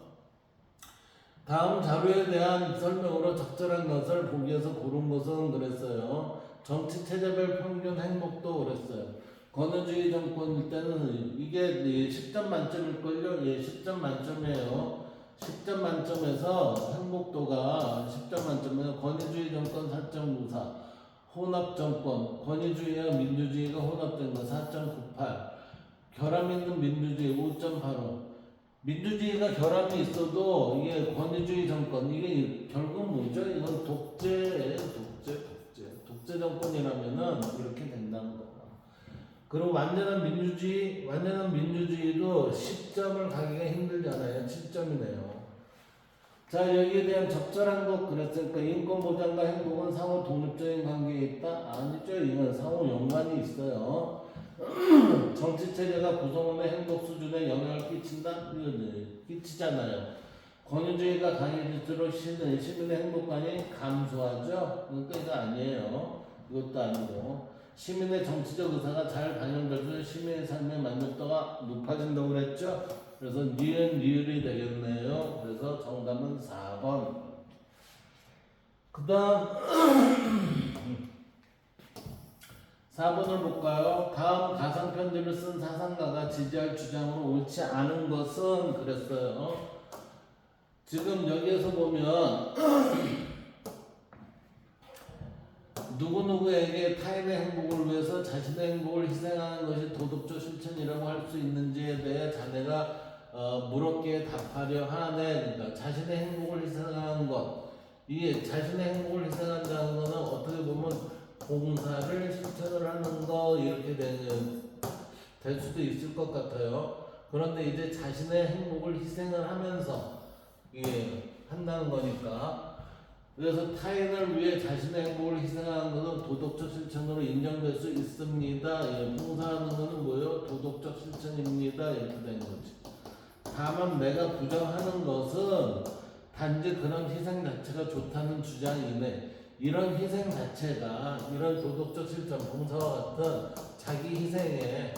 다음 자료에 대한 설명으로 적절한 것을 보기 위해서 고른 것은 그랬어요. 정치 체제별 평균 행복도 그랬어요. 권위주의 정권일 때는 이게 10점 만점일걸요? 10점 만점이에요. 10점 만점에서 행복도가 10점 만점이에요. 권위주의 정권 4.94, 혼합정권, 권위주의와 민주주의가 혼합된 거 4.98, 결함 있는 민주주의 5.85. 민주주의가 결함이 있어도 이게 권위주의 정권 이게 결국 뭐죠? 이건 독재예요. 독재 정권이라면은 이렇게 된다는 거예요. 그리고 완전한 민주주의도 10점을 가기가 힘들잖아요. 7점이네요. 자 여기에 대한 적절한 것 그랬으니까 인권 보장과 행복은 상호 독립적인 관계에 있다? 아니죠. 이건 상호 연관이 있어요. 정치체제가 구성원의 행복 수준에 영향을 끼친다? 끼치잖아요. 권위주의가 강해질수록 시민의 행복감이 감소하죠? 그러니까 이거 아니에요. 이것도 아니고 시민의 정치적 의사가 잘 반영돼서 시민의 삶의 만족도가 높아진다고 그랬죠? 그래서 리을이 되겠네요. 그래서 정답은 4번. 그 다음 4번을 볼까요? 다음 가상편지를 쓴 사상가가 지지할 주장으로 옳지 않은 것은 그랬어요. 지금 여기에서 보면 누구누구에게 타인의 행복을 위해서 자신의 행복을 희생하는 것이 도덕적 실천이라고 할 수 있는지에 대해 자네가 물었기에 답하려 하네. 그러니까 자신의 행복을 희생하는 것, 이게 자신의 행복을 희생한다는 것은 어떻게 보면 봉사를 실천을 하는 거 이렇게 될 수도 있을 것 같아요. 그런데 이제 자신의 행복을 희생을 하면서 이게 한다는 거니까 그래서 타인을 위해 자신의 행복을 희생하는 것은 도덕적 실천으로 인정될 수 있습니다. 봉사하는 것은 뭐예요? 도덕적 실천입니다. 이렇게 된 거지. 다만 내가 부정하는 것은 단지 그런 희생 자체가 좋다는 주장이네. 이런 희생 자체가 이런 도덕적 실천, 봉사와 같은 자기 희생의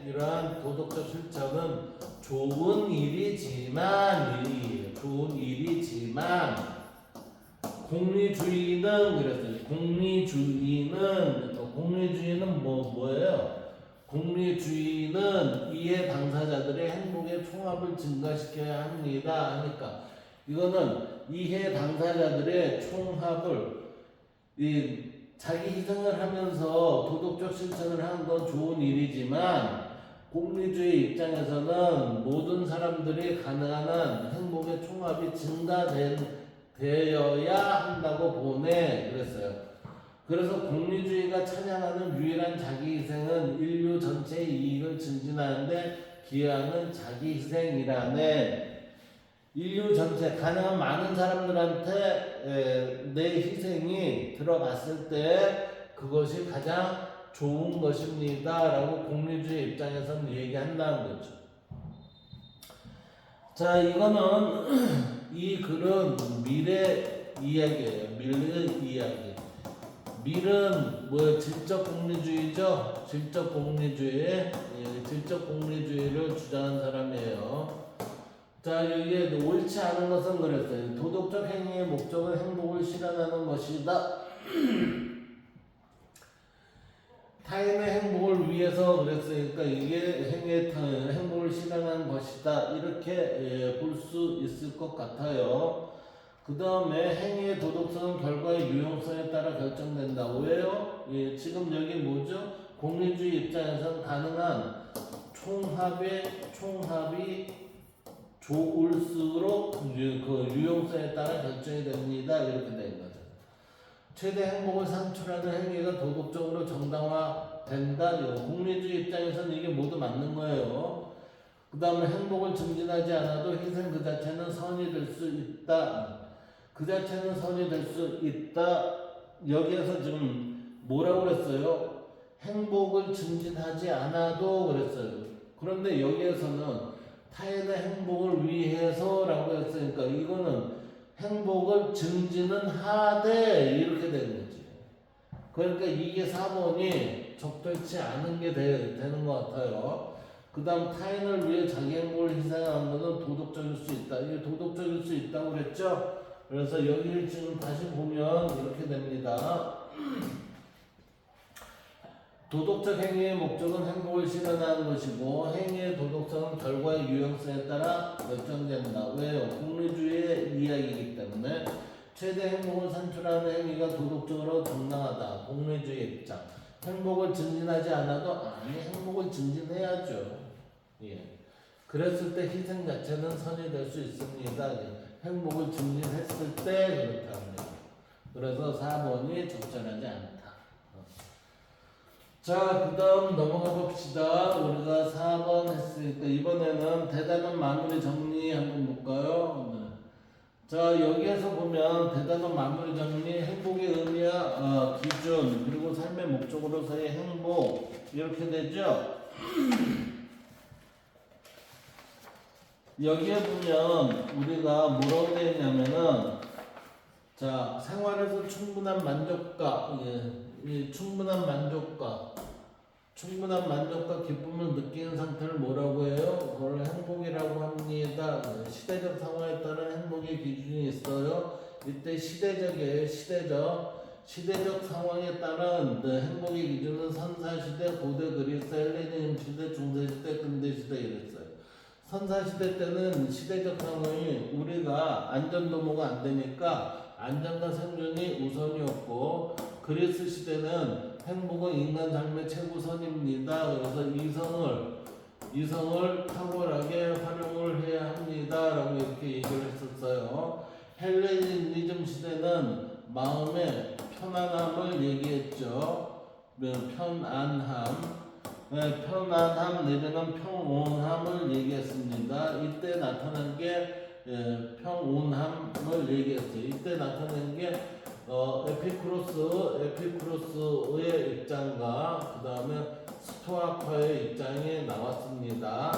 이러한 도덕적 실천은 좋은 일이지만 공리주의는 그랬어요. 공리주의는 뭐예요? 공리주의는 이해 당사자들의 행복의 총합을 증가시켜야 합니다. 하니까 이거는 이해 당사자들의 총합을 자기 희생을 하면서 도덕적 실천을 하는 건 좋은 일이지만 공리주의 입장에서는 모든 사람들이 가능한 한 행복의 총합이 증가되어야 한다고 보네 그랬어요. 그래서 공리주의가 찬양하는 유일한 자기희생은 인류 전체의 이익을 증진하는데 기여하는 자기희생이라네. 인류 전체 가능한 많은 사람들한테 내 희생이 들어갔을 때 그것이 가장 좋은 것입니다 라고 공리주의 입장에서는 얘기한다는 거죠. 자, 이거는 이 글은 미래 이야기예요. 미래 이야기. 밀은 뭐 질적 공리주의죠. 질적 공리주의, 질적 공리주의를 주장한 사람이에요. 자, 여기에 옳지 않은 것은 그랬어요. 도덕적 행위의 목적은 행복을 실현하는 것이다. 타인의 행복을 위해서 그랬으니까 이게 행복을 실현하는 것이다. 이렇게 볼 수 있을 것 같아요. 그 다음에 행위의 도덕성은 결과의 유용성에 따라 결정된다. 왜요? 지금 여기 뭐죠? 공리주의 입장에서는 가능한 총합이 좋을수록 그 유용성에 따라 결정이 됩니다. 이렇게 된 거죠. 최대 행복을 산출하는 행위가 도덕적으로 정당화된다. 공리주의 입장에서는 이게 모두 맞는 거예요. 그 다음에 행복을 증진하지 않아도 희생 그 자체는 선이 될 수 있다. 그 자체는 선이 될 수 있다. 여기에서 지금 뭐라고 그랬어요? 행복을 증진하지 않아도 그랬어요. 그런데 여기에서는 타인의 행복을 위해서라고 했으니까 이거는 행복을 증진은 하되 이렇게 되는 거지. 그러니까 이게 4번이 적절치 않은 게 되는 것 같아요. 그 다음 타인을 위해 자기 행복을 희생하는 것은 도덕적일 수 있다. 이게 도덕적일 수 있다고 그랬죠? 그래서 여기를 지금 다시 보면 이렇게 됩니다. 도덕적 행위의 목적은 행복을 실현하는 것이고 행위의 도덕성은 결과의 유용성에 따라 결정된다. 왜요? 공리주의의 이야기이기 때문에 최대 행복을 산출하는 행위가 도덕적으로 정당하다. 공리주의 입장. 행복을 증진하지 않아도 아니 행복을 증진해야죠. 예. 그랬을 때 희생 자체는 선이 될 수 있습니다. 행복을 증진했을 때 그렇답니다. 그래서 4번이 적절하지 않다. 자, 그 다음 넘어가 봅시다. 우리가 4번 했으니까 이번에는 대단원 마무리 정리 한번 볼까요? 네. 자, 여기에서 보면 대단원 마무리 정리, 행복의 의미와 기준, 그리고 삶의 목적으로서의 행복 이렇게 되죠. 여기에 보면 우리가 뭐라고 되어 있냐면은 자, 생활에서 충분한 만족감, 충분한 만족과 기쁨을 느끼는 상태를 뭐라고 해요? 그걸 행복이라고 합니다. 시대적 상황에 따른 행복의 기준이 있어요. 이때 시대적이에요. 시대적 상황에 따른 행복의 기준은 선사시대, 고대 그리스, 헬레니즘 시대, 중세시대, 근대시대 이랬어요. 선사시대 때는 시대적 상황이 우리가 안전도모가 안 되니까 안전과 생존이 우선이었고, 그리스 시대는 행복은 인간 삶의 최고선입니다. 그래서 이성을 탁월하게 활용을 해야 합니다. 라고 이렇게 얘기를 했었어요. 헬레니즘 시대는 마음의 편안함을 얘기했죠. 편안함 내지는 평온함을 얘기했습니다. 이때 나타난 게 평온함을 얘기했어요. 이때 나타난 게 에피쿠로스의 입장과 그 다음에 스토아파의 입장이 나왔습니다.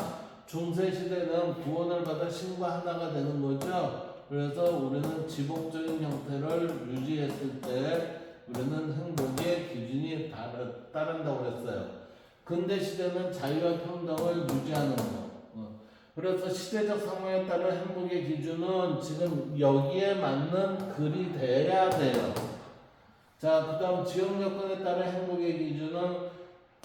중세 시대는 구원을 받아 신과 하나가 되는 거죠. 그래서 우리는 지복적인 형태를 유지했을 때 우리는 행복의 기준이 따른다고 했어요. 근대 시대는 자유와 평등을 유지하는 것. 그래서 시대적 상황에 따른 행복의 기준은 지금 여기에 맞는 글이 돼야 돼요. 자, 그 다음 지역 여건에 따른 행복의 기준은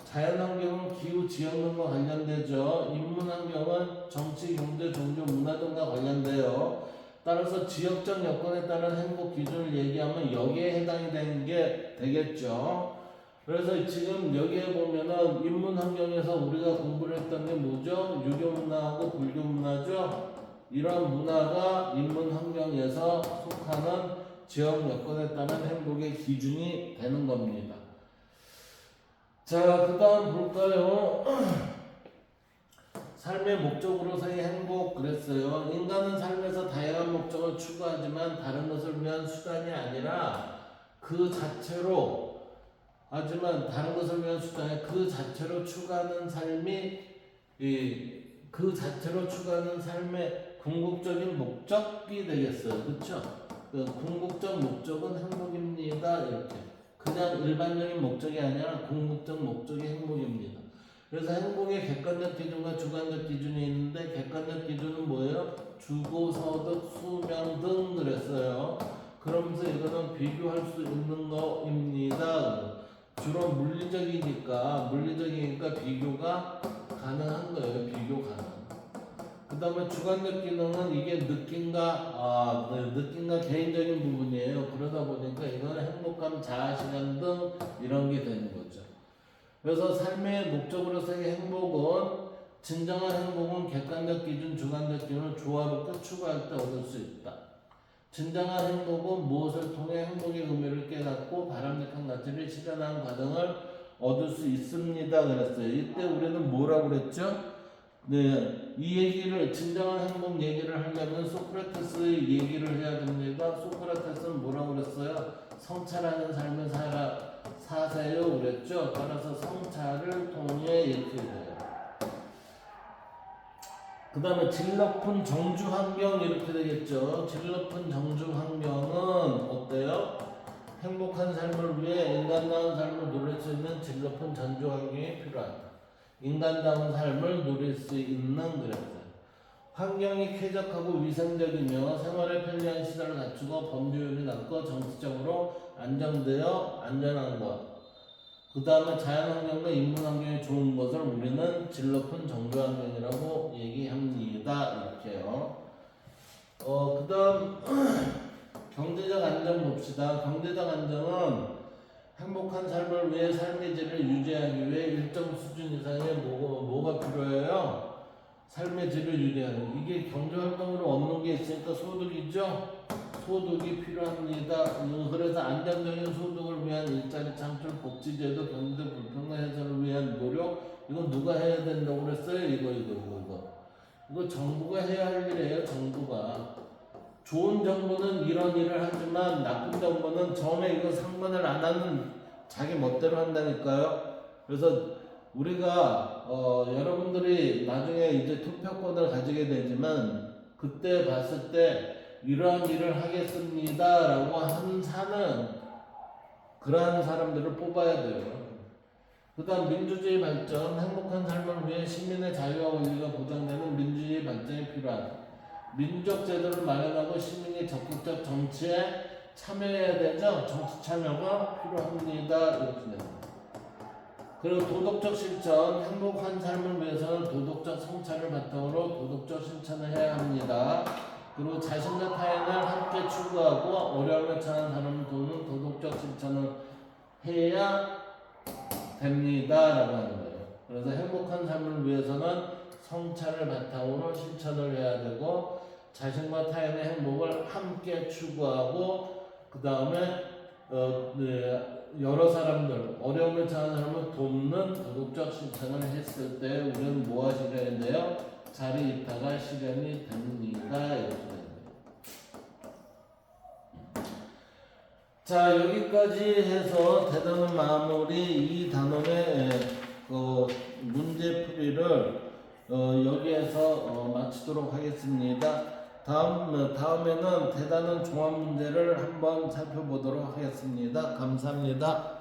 자연환경은 기후 지역론과 관련되죠. 인문환경은 정치, 경제, 종교, 문화 등과 관련돼요. 따라서 지역적 여건에 따른 행복 기준을 얘기하면 여기에 해당이 되는 게 되겠죠. 그래서 지금 여기에 보면은 인문 환경에서 우리가 공부를 했던 게 뭐죠? 유교 문화하고 불교 문화죠. 이런 문화가 인문 환경에서 속하는 지역 여건에 따른 행복의 기준이 되는 겁니다. 자, 그 다음 볼까요? 삶의 목적으로서의 행복 그랬어요. 인간은 삶에서 다양한 목적을 추구하지만 다른 것을 위한 수단이 아니라 그 자체로 하지만 다른 것을 위한 수단이 그 자체로 추구하는 삶이 그 자체로 추구하는 삶의 궁극적인 목적이 되겠어요. 그렇죠? 그 궁극적 목적은 행복입니다. 이렇게 그냥 일반적인 목적이 아니라 궁극적 목적이 행복입니다. 그래서 행복의 객관적 기준과 주관적 기준이 있는데 객관적 기준은 뭐예요? 주거, 소득, 수명 등 그랬어요. 그러면서 이거는 비교할 수 있는 거입니다. 주로 물리적이니까 비교가 가능한 거예요. 비교 가능. 그 다음에 주관적 기능은 이게 느낌과 개인적인 부분이에요. 그러다 보니까 이거는 행복감, 자아실현 등 이런 게 되는 거죠. 그래서 삶의 목적으로서의 행복은 진정한 행복은 객관적 기준, 주관적 기준을 조화롭게 추구할 때 얻을 수 있다. 진정한 행복은 무엇을 통해 행복의 의미를 깨닫고 바람직한 가치를 실현하는 과정을 얻을 수 있습니다. 그랬어요. 이때 우리는 뭐라고 그랬죠? 네, 이 얘기를 진정한 행복 얘기를 하려면 소크라테스의 얘기를 해야 됩니다. 소크라테스는 뭐라고 그랬어요? 성찰하는 삶을 사세요 그랬죠. 따라서 성찰을 통해 이렇게 돼요. 그 다음에 질 높은 정주 환경 이렇게 되겠죠. 질 높은 정주 환경은 어때요? 행복한 삶을 위해 인간다운 삶을 누릴 수 있는 질 높은 정주 환경이 필요하다. 인간다운 삶을 누릴 수 있는 그랬어요. 환경이 쾌적하고 위생적이며 생활에 편리한 시설을 갖추고 범죄율이 낮고 정치적으로 안정되어 안전한 것. 그 다음에 자연환경과 인문환경이 좋은 것을 우리는 질 높은 정주환경이라고 얘기합니다. 이렇게요. 그 다음 경제적 안정 봅시다. 경제적 안정은 행복한 삶을 위해 삶의 질을 유지하기 위해 일정 수준 이상의 뭐가 필요해요? 삶의 질을 유지하는 이게 경제활동으로 얻는 게 있으니까 소득이죠. 소득이 필요합니다. 그래서 안정적인 소득을 위한 일자리 창출, 복지제도, 경제 불평등 해소를 위한 노력 이건 누가 해야 된다고 그랬어요? 이거 정부가 해야 할 일이에요. 정부가 좋은 정부는 이런 일을 하지만 나쁜 정부는 전에 이거 상관을 안 하는 자기 멋대로 한다니까요. 그래서 우리가 여러분들이 나중에 이제 투표권을 가지게 되지만 그때 봤을 때 이러한 일을 하겠습니다 라고 사는 그러한 사람들을 뽑아야 돼요. 그 다음 민주주의 발전, 행복한 삶을 위해 시민의 자유와 권리가 보장되는 민주주의 발전이 필요하다. 민주적 제도를 마련하고 시민이 적극적 정치에 참여해야 되죠. 정치 참여가 필요합니다. 이렇게 됩니다. 그리고 도덕적 실천, 행복한 삶을 위해서는 도덕적 성찰을 바탕으로 도덕적 실천을 해야 합니다. 그리고 자신과 타인을 함께 추구하고 어려움에 처한 사람을 도우는 도덕적 실천을 해야 됩니다. 라고 하는 거예요. 그래서 행복한 삶을 위해서는 성찰을 바탕으로 실천을 해야 되고 자신과 타인의 행복을 함께 추구하고 그 다음에 여러 사람들, 어려움에 처한 사람을 돕는 도덕적 실천을 했을 때 우리는 무엇이 실현이 돼요? 자리이타가 실현이 됩니다. 이렇게 됩니다. 자, 여기까지 해서 대단한 마무리 이 단원의 문제풀이를 여기에서 마치도록 하겠습니다. 다음에는 대단한 종합 문제를 한번 살펴보도록 하겠습니다. 감사합니다.